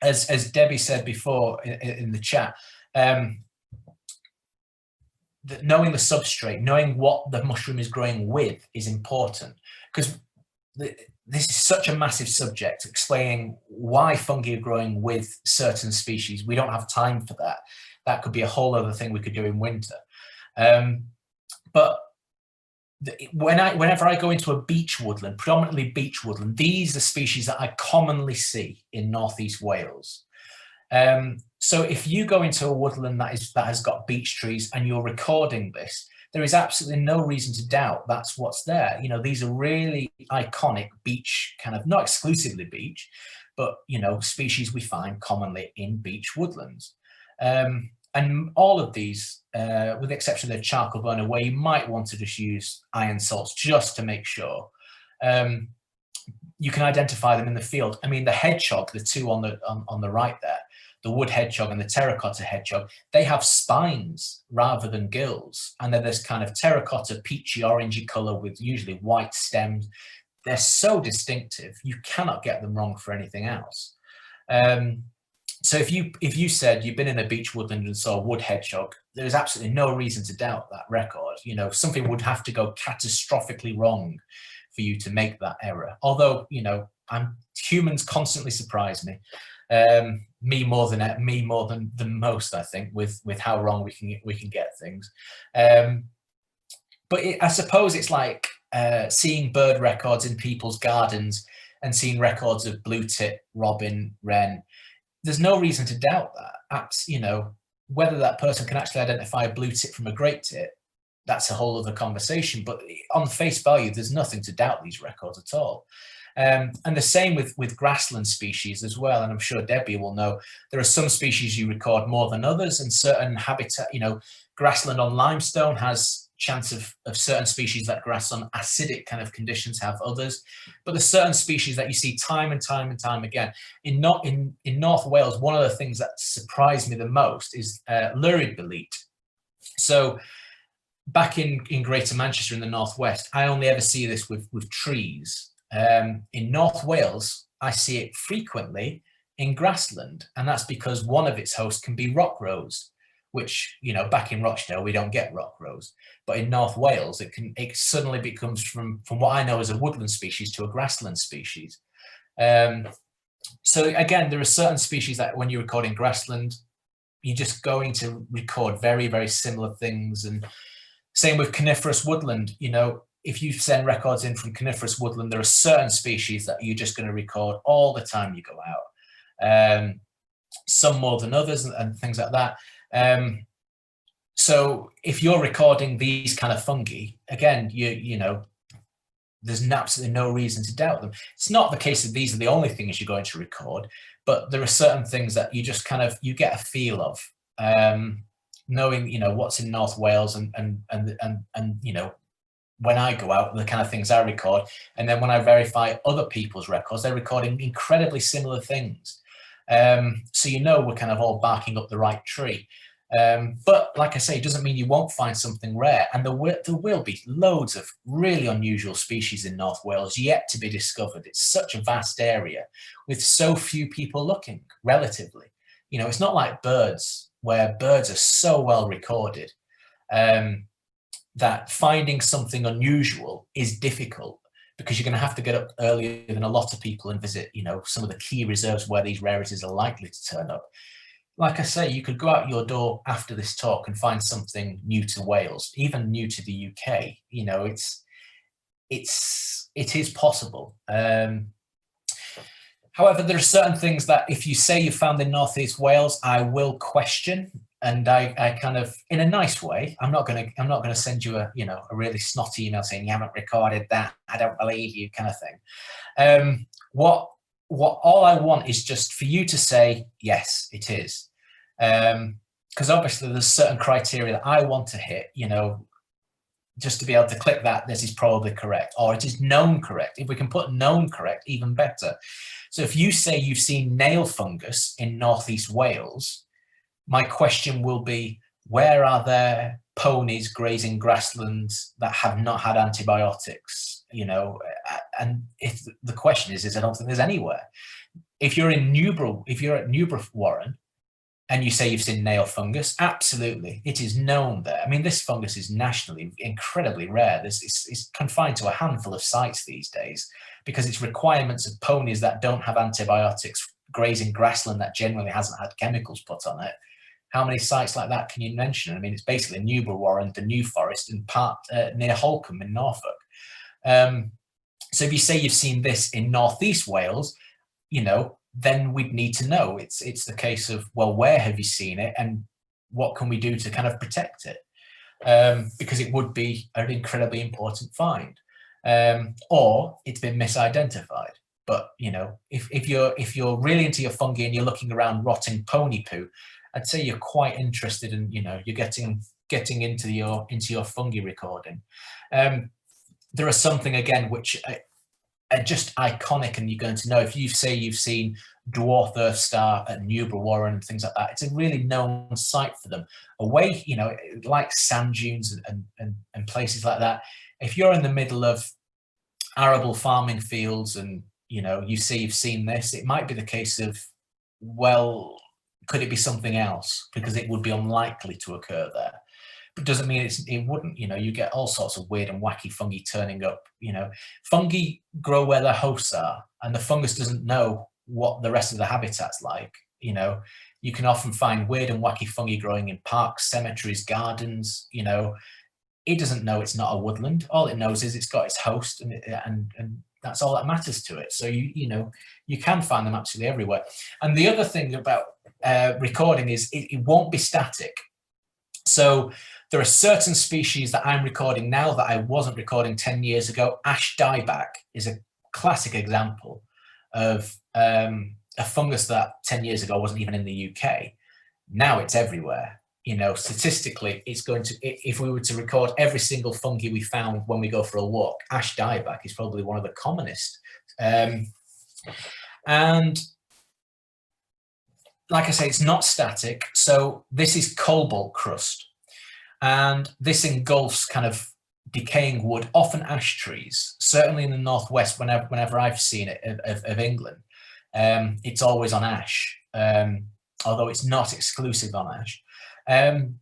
as Debbie said before in the chat, knowing the substrate, knowing what the mushroom is growing with is important, because this is such a massive subject, explaining why fungi are growing with certain species. We don't have time for that. That could be a whole other thing we could do in winter. But whenever I go into a beech woodland, predominantly beech woodland, these are species that I commonly see in Northeast Wales. So if you go into a woodland that has got beech trees and you're recording this, there is absolutely no reason to doubt that's what's there. You know, these are really iconic beech, kind of not exclusively beech, but, you know, species we find commonly in beech woodlands. And all of these, with the exception of the charcoal burner, where you might want to just use iron salts just to make sure, you can identify them in the field. I mean, the hedgehog, the two on the right there, the wood hedgehog and the terracotta hedgehog, they have spines rather than gills. And they're this kind of terracotta, peachy, orangey color with usually white stems. They're so distinctive, you cannot get them wrong for anything else. So if you said you've been in a beech woodland and saw a wood hedgehog, there's absolutely no reason to doubt that record. You know, something would have to go catastrophically wrong for you to make that error. Although, you know, humans constantly surprise me. Me more than most, I think, with how wrong we can get things. But I suppose it's like seeing bird records in people's gardens and seeing records of blue tit, robin, wren. There's no reason to doubt that. You know, whether that person can actually identify a blue tit from a great tit, that's a whole other conversation. But on face value, there's nothing to doubt these records at all. And the same with grassland species as well. And I'm sure Debbie will know, there are some species you record more than others, and certain habitat, you know, grassland on limestone has chance of certain species that grass on acidic kind of conditions have others. But there's certain species that you see time and time and time again. In North Wales, one of the things that surprised me the most is lurid bolete. So back in Greater Manchester in the northwest, I only ever see this with trees. In North Wales, I see it frequently in grassland, and that's because one of its hosts can be rock rose, which, you know, back in Rochdale we don't get rock rose, but in North Wales it suddenly becomes from what I know as a woodland species to a grassland species. So again, there are certain species that when you record in grassland, you're just going to record very, very similar things. And same with coniferous woodland. You know, if you send records in from coniferous woodland, there are certain species that you're just going to record all the time you go out. Some more than others and things like that. So if you're recording these kind of fungi, again, you know, there's absolutely no reason to doubt them. It's not the case that these are the only things you're going to record, but there are certain things that you just kind of, you get a feel of, knowing, you know, what's in North Wales and you know, when I go out, the kind of things I record, and then when I verify other people's records, they're recording incredibly similar things. So you know we're kind of all barking up the right tree. But like I say, it doesn't mean you won't find something rare, and there will be loads of really unusual species in North Wales yet to be discovered. It's such a vast area with so few people looking, relatively. You know, it's not like birds, where birds are so well recorded that finding something unusual is difficult, because you're going to have to get up earlier than a lot of people and visit, you know, some of the key reserves where these rarities are likely to turn up. Like I say, you could go out your door after this talk and find something new to Wales, even new to the UK. You know, it is possible. However, there are certain things that if you say you found in Northeast Wales, I will question, and I kind of, in a nice way, I'm not gonna send you a really snotty email saying you haven't recorded that, I don't believe you, kind of thing. What all I want is just for you to say, yes, it is. Because obviously there's certain criteria that I want to hit, you know, just to be able to click that this is probably correct, or it is known correct. If we can put known correct, even better. So if you say you've seen nail fungus in Northeast Wales, my question will be, where are there ponies grazing grasslands that have not had antibiotics? You know, and if the question is I don't think there's anywhere. If you're in Newborough, if you're at Newborough Warren, and you say you've seen nail fungus, absolutely, it is known there. I mean, this fungus is nationally incredibly rare. It's confined to a handful of sites these days because it's requirements of ponies that don't have antibiotics, grazing grassland that generally hasn't had chemicals put on it. How many sites like that can you mention? I mean, it's basically Newborough Warren, the New Forest, and part near Holcombe in Norfolk. So if you say you've seen this in Northeast Wales, you know, then we'd need to know. It's the case of, well, where have you seen it and what can we do to kind of protect it? Because it would be an incredibly important find, or it's been misidentified. But you know, if you're really into your fungi and you're looking around rotting pony poo, I'd say you're quite interested in, you know, you're getting into your fungi recording. There are something again which are just iconic, and you're going to know if you say you've seen dwarf earth star at Newborough Warren and things like that. It's a really known site for them. Away, you know, like sand dunes and places like that. If you're in the middle of arable farming fields and you know you say you've seen this, it might be the case of, well, Could it be something else? Because it would be unlikely to occur there. But doesn't mean it wouldn't. You know, you get all sorts of weird and wacky fungi turning up. You know, fungi grow where their hosts are, and the fungus doesn't know what the rest of the habitat's like. You know, you can often find weird and wacky fungi growing in parks, cemeteries, gardens. You know, it doesn't know it's not a woodland. All it knows is it's got its host, and that's all that matters to it. So you know, you can find them absolutely everywhere. And the other thing about recording is it won't be static. So there are certain species that I'm recording now that I wasn't recording 10 years ago. Ash dieback is a classic example of a fungus that 10 years ago wasn't even in the UK. Now it's everywhere. You know, statistically, it's going to, if we were to record every single fungi we found when we go for a walk, ash dieback is probably one of the commonest. And like I say, it's not static. So this is cobalt crust. And this engulfs kind of decaying wood, often ash trees. Certainly in the northwest, whenever I've seen it of England, it's always on ash, although it's not exclusive on ash. And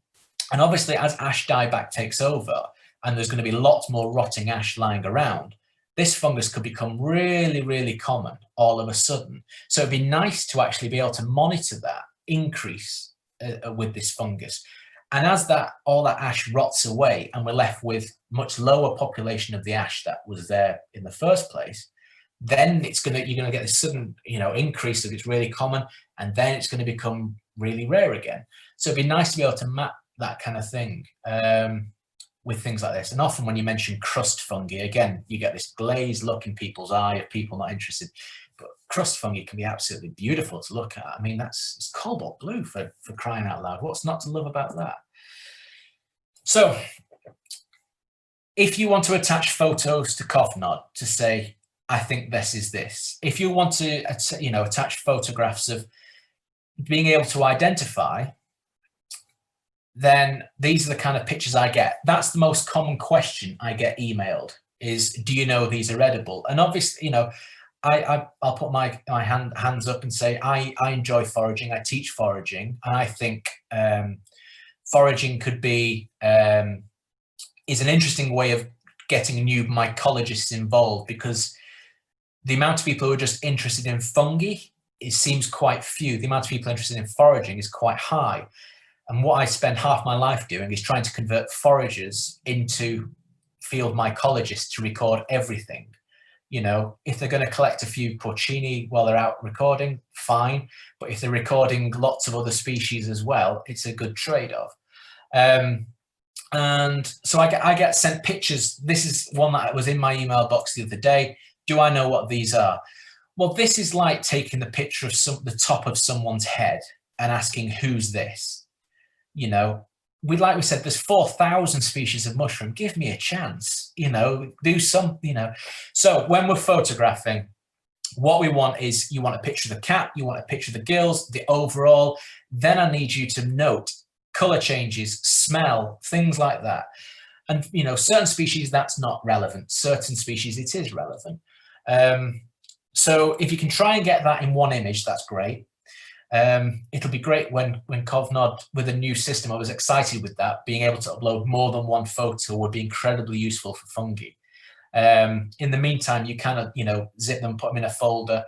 obviously, as ash dieback takes over, and there's going to be lots more rotting ash lying around, this fungus could become really, really common all of a sudden. So it'd be nice to actually be able to monitor that increase with this fungus. And as all that ash rots away, and we're left with much lower population of the ash that was there in the first place, then you're going to get this sudden, you know, increase of it's really common, and then it's going to become really rare again. So it'd be nice to be able to map that kind of thing with things like this. And often when you mention crust fungi, again, you get this glazed look in people's eye of people not interested. But crust fungi can be absolutely beautiful to look at. I mean, it's cobalt blue for crying out loud. What's not to love about that? So if you want to attach photos to Cofnod to say, I think this is this. If you want to, you know, attach photographs of being able to identify, then these are the kind of pictures I get. That's the most common question I get emailed is, do you know these are edible? And obviously, you know, I'll put my hands up and say, I enjoy foraging. I teach foraging. And I think foraging could be, is an interesting way of getting new mycologists involved, because the amount of people who are just interested in fungi, it seems quite few. The amount of people interested in foraging is quite high. And what I spend half my life doing is trying to convert foragers into field mycologists to record everything. You know, if they're going to collect a few porcini while they're out recording, fine. But if they're recording lots of other species as well, it's a good trade-off. And so I get sent pictures. This is one that was in my email box the other day. Do I know what these are? Well, this is like taking the picture of the top of someone's head and asking, who's this? You know, like we said, there's 4,000 species of mushroom. Give me a chance, you know, do some, you know. So when we're photographing, what we want is, you want a picture of the cap, you want a picture of the gills, the overall. Then I need you to note color changes, smell, things like that. And, you know, certain species, that's not relevant. Certain species, it is relevant. So if you can try and get that in one image, that's great. It'll be great when Cofnod, with a new system, I was excited with that. Being able to upload more than one photo would be incredibly useful for fungi. In the meantime, you kind of, you know, zip them, put them in a folder,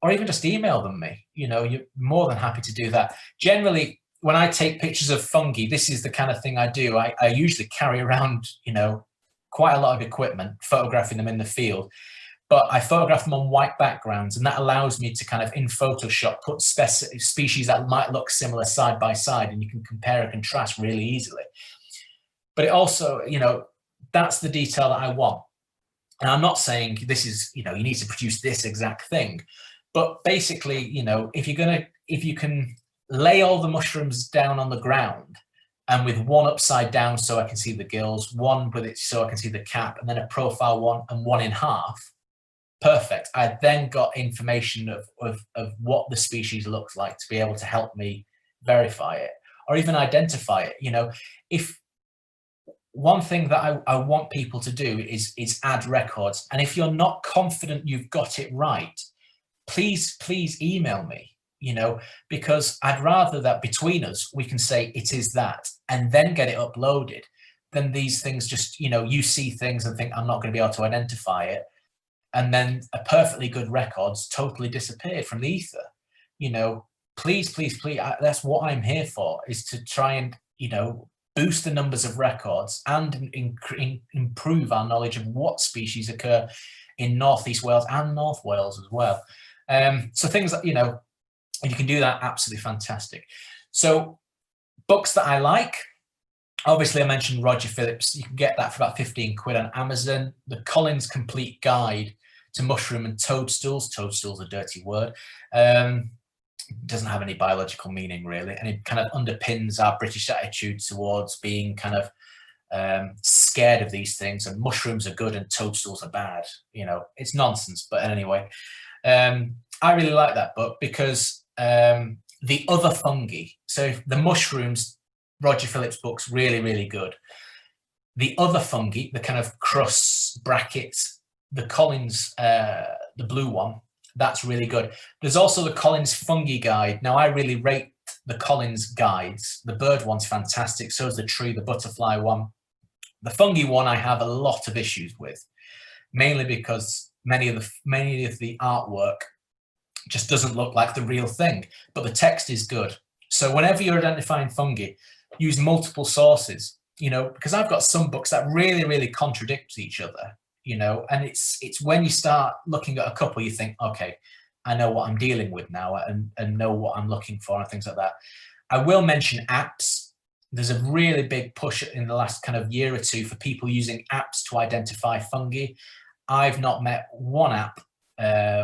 or even just email them me. You know, you're more than happy to do that. Generally, when I take pictures of fungi, this is the kind of thing I do. I usually carry around, you know, quite a lot of equipment, photographing them in the field. But I photograph them on white backgrounds, and that allows me to kind of, in Photoshop, put species that might look similar side by side, and you can compare and contrast really easily. But it also, you know, that's the detail that I want. And I'm not saying this is, you know, you need to produce this exact thing. But basically, you know, if you can lay all the mushrooms down on the ground, and with one upside down so I can see the gills, one with it so I can see the cap, and then a profile one and one in half, perfect. I then got information of what the species looks like to be able to help me verify it or even identify it. You know, if one thing that I want people to do is add records. And if you're not confident you've got it right, please email me. you know, because I'd rather that between us, we can say it is that and then get it uploaded than these things just, you know, you see things and think I'm not going to be able to identify it. And then a perfectly good record's totally disappeared from the ether. You know, please, please, please, that's what I'm here for, is to try and, you know, boost the numbers of records and improve our knowledge of what species occur in Northeast Wales and North Wales as well. So things that, you know, and you can do that, absolutely fantastic. So books that I like, obviously I mentioned Roger Phillips. You can get that for about 15 quid on Amazon. The Collins Complete Guide to Mushroom and Toadstools. Toadstools a dirty word. Doesn't have any biological meaning really, and it kind of underpins our British attitude towards being kind of scared of these things, and mushrooms are good and toadstools are bad. You know, it's nonsense. But anyway, I really like that book because the other fungi, so the mushrooms, Roger Phillips' book's really, really good. The other fungi, the kind of crusts, brackets, the Collins, the blue one, that's really good. There's also the Collins Fungi Guide. Now, I really rate the Collins guides. The bird one's fantastic. So is the tree, the butterfly one. The fungi one I have a lot of issues with, mainly because many of the artwork just doesn't look like the real thing, but the text is good. So whenever you're identifying fungi, use multiple sources, you know, because I've got some books that really, really contradict each other, you know, and it's when you start looking at a couple, you think, okay, I know what I'm dealing with now and know what I'm looking for and things like that. I will mention apps. There's a really big push in the last kind of year or two for people using apps to identify fungi. I've not met one app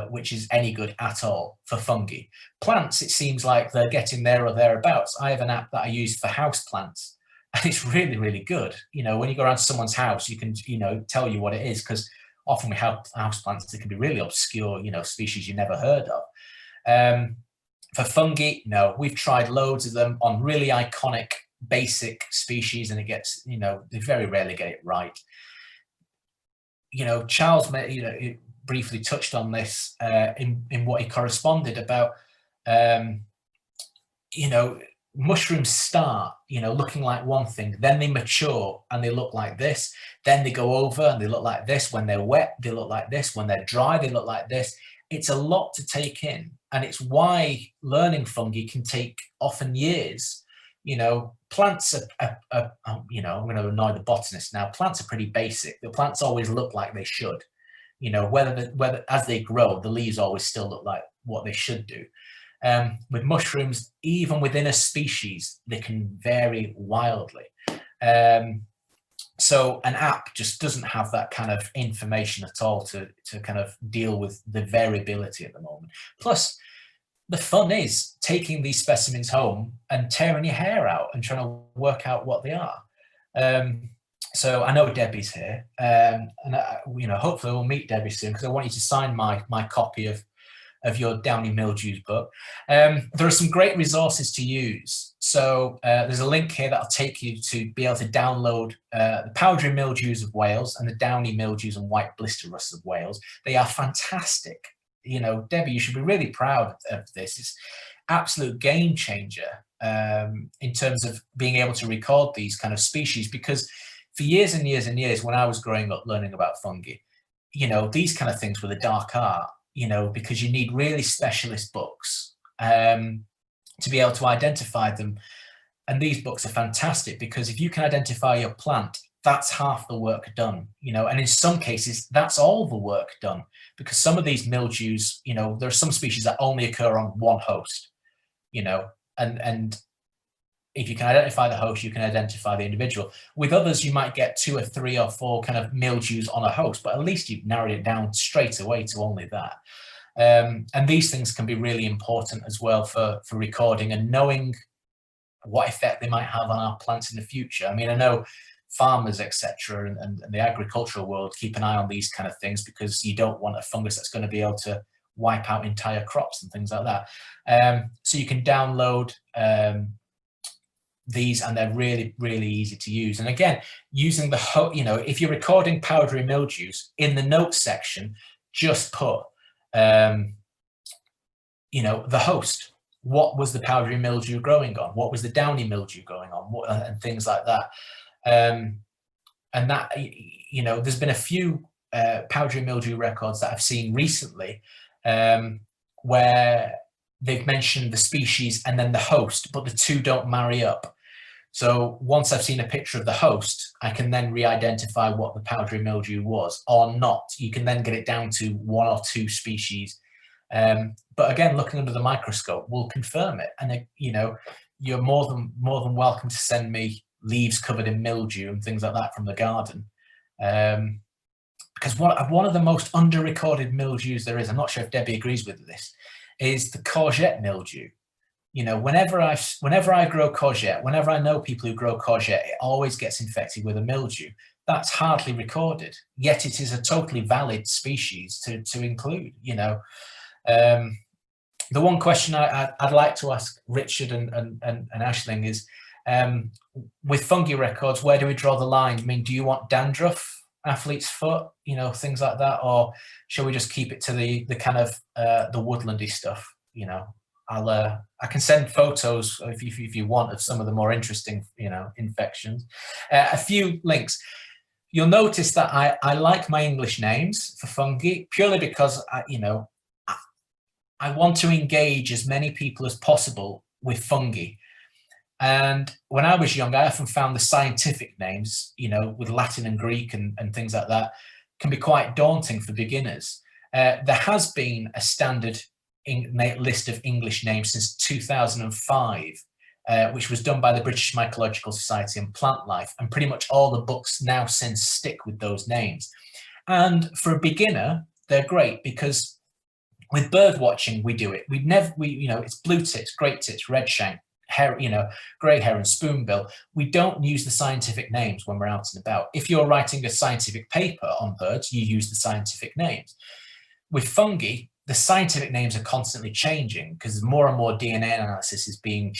which is any good at all for fungi. Plants, it seems like they're getting there or thereabouts. I have an app that I use for house plants, and it's really, really good. You know, when you go around to someone's house, you can, you know, tell you what it is, because often we have house plants that can be really obscure, you know, species you never heard of. For fungi, no, we've tried loads of them on really iconic, basic species, and it gets, you know, they very rarely get it right. You know, Charles, you know, briefly touched on this in what he corresponded about. You know, mushrooms start, you know, looking like one thing, then they mature and they look like this, then they go over and they look like this. When they're wet, they look like this. When they're dry, they look like this. It's a lot to take in, and it's why learning fungi can take often years. You know, plants are you know, I'm going to annoy the botanist now. Plants are pretty basic. The plants always look like they should. You know, whether as they grow, the leaves always still look like what they should do. With mushrooms, even within a species, they can vary wildly. So an app just doesn't have that kind of information at all to kind of deal with the variability at the moment. Plus, the fun is taking these specimens home and tearing your hair out and trying to work out what they are. So I know Debbie's here, and you know, hopefully we'll meet Debbie soon, because I want you to sign my copy of your Downy Mildews book. There are some great resources to use. So there's a link here that'll take you to be able to download the powdery mildews of Wales and the downy mildews and white blister rusts of Wales. They are fantastic. You know, Debbie, you should be really proud of this. It's absolute game changer in terms of being able to record these kind of species, because for years and years and years, when I was growing up learning about fungi, you know, these kind of things were the dark art, you know, because you need really specialist books to be able to identify them. And these books are fantastic, because if you can identify your plant, that's half the work done, you know, and in some cases, that's all the work done, because some of these mildews, you know, there are some species that only occur on one host, you know, and if you can identify the host, you can identify the individual. With others, you might get 2 or 3 or 4 kind of mildews on a host, but at least you've narrowed it down straight away to only that. And these things can be really important as well for recording and knowing what effect they might have on our plants in the future. I mean, I know farmers, etc., and the agricultural world keep an eye on these kind of things, because you don't want a fungus that's going to be able to wipe out entire crops and things like that. So you can download these, and they're really, really easy to use. And again, using the you know, if you're recording powdery mildews, in the notes section, just put you know, the host, what was the powdery mildew growing on? What was the downy mildew growing on? And things like that. And that, you know, there's been a few powdery mildew records that I've seen recently where they've mentioned the species and then the host, but the two don't marry up. So once I've seen a picture of the host, I can then re-identify what the powdery mildew was or not. You can then get it down to 1 or 2 species. But again, looking under the microscope will confirm it. And you know, you're more than welcome to send me leaves covered in mildew and things like that from the garden. Because one of the most under-recorded mildews there is, I'm not sure if Debbie agrees with this, is the courgette mildew. You know, whenever I grow courgette, whenever I know people who grow courgette, it always gets infected with a mildew. That's hardly recorded, yet it is a totally valid species to include, you know. The one question I'd like to ask Richard and Aisling is, with fungi records, where do we draw the line? I mean, do you want dandruff, athlete's foot, you know, things like that, or shall we just keep it to the kind of the woodlandy stuff? You know, I can send photos if you want of some of the more interesting, you know, infections. A few links. You'll notice that I like my English names for fungi purely because I want to engage as many people as possible with fungi. And when I was young, I often found the scientific names, you know, with Latin and Greek and things like that, can be quite daunting for beginners. There has been a standard list of English names since 2005, which was done by the British Mycological Society and Plant Life, and pretty much all the books now since stick with those names. And for a beginner, they're great because with bird watching, we do it. You know, it's blue tits, great tits, red shank, you know, grey heron, spoonbill. We don't use the scientific names when we're out and about. If you're writing a scientific paper on birds, you use the scientific names. With fungi, the scientific names are constantly changing because more and more DNA analysis is being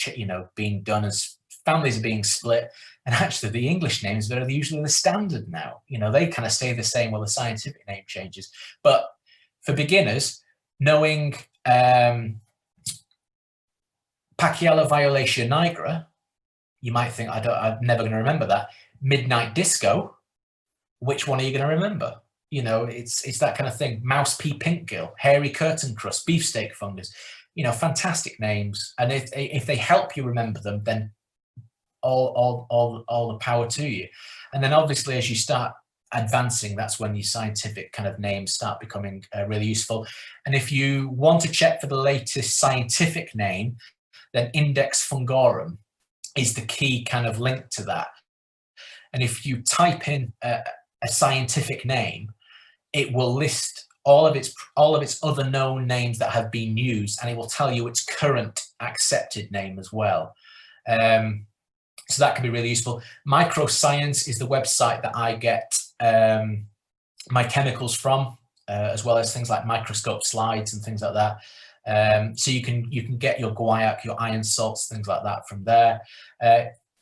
done as families are being split. And actually, the English names are usually the standard now. You know, they kind of stay the same while the scientific name changes. But for beginners, knowing Pachyala violacea nigra, you might think, I'm never going to remember that. Midnight disco, which one are you going to remember? You know, it's that kind of thing. Mouse pea pinkgill, hairy curtain crust, beefsteak fungus, you know, fantastic names. And if they help you remember them, then all the power to you. And then obviously as you start advancing, that's when your scientific kind of names start becoming really useful. And if you want to check for the latest scientific name, then Index Fungorum is the key kind of link to that. And if you type in a scientific name, it will list all of its other known names that have been used, and it will tell you its current accepted name as well. So that can be really useful. Microscience is the website that I get my chemicals from, as well as things like microscope slides and things like that. So you can get your guaiac, your iron salts, things like that from there.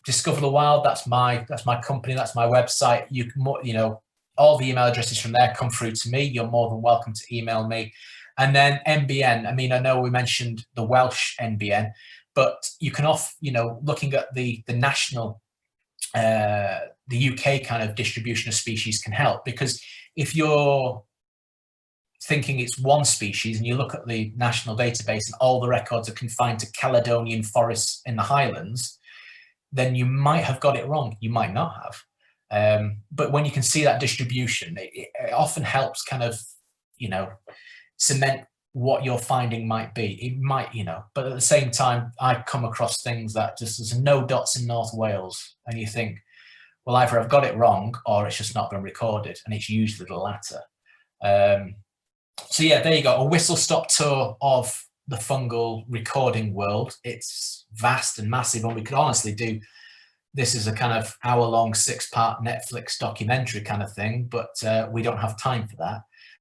Discover the Wild, that's my company, that's my website. You can, you know, all the email addresses from there come through to me. You're more than welcome to email me. And then NBN, I mean, I know we mentioned the Welsh NBN, but you can looking at the national, the UK kind of distribution of species can help, because if you're thinking it's one species and you look at the national database and all the records are confined to Caledonian forests in the Highlands, then you might have got it wrong. You might not have. But when you can see that distribution, it often helps kind of, you know, cement what your finding might be. It might, you know, but at the same time, I come across things that just there's no dots in North Wales, and you think, well, either I've got it wrong or it's just not been recorded, and it's usually the latter. So yeah, there you go, a whistle-stop tour of the fungal recording world. It's vast and massive, and we could honestly do this is a kind of hour-long 6-part Netflix documentary kind of thing, but we don't have time for that.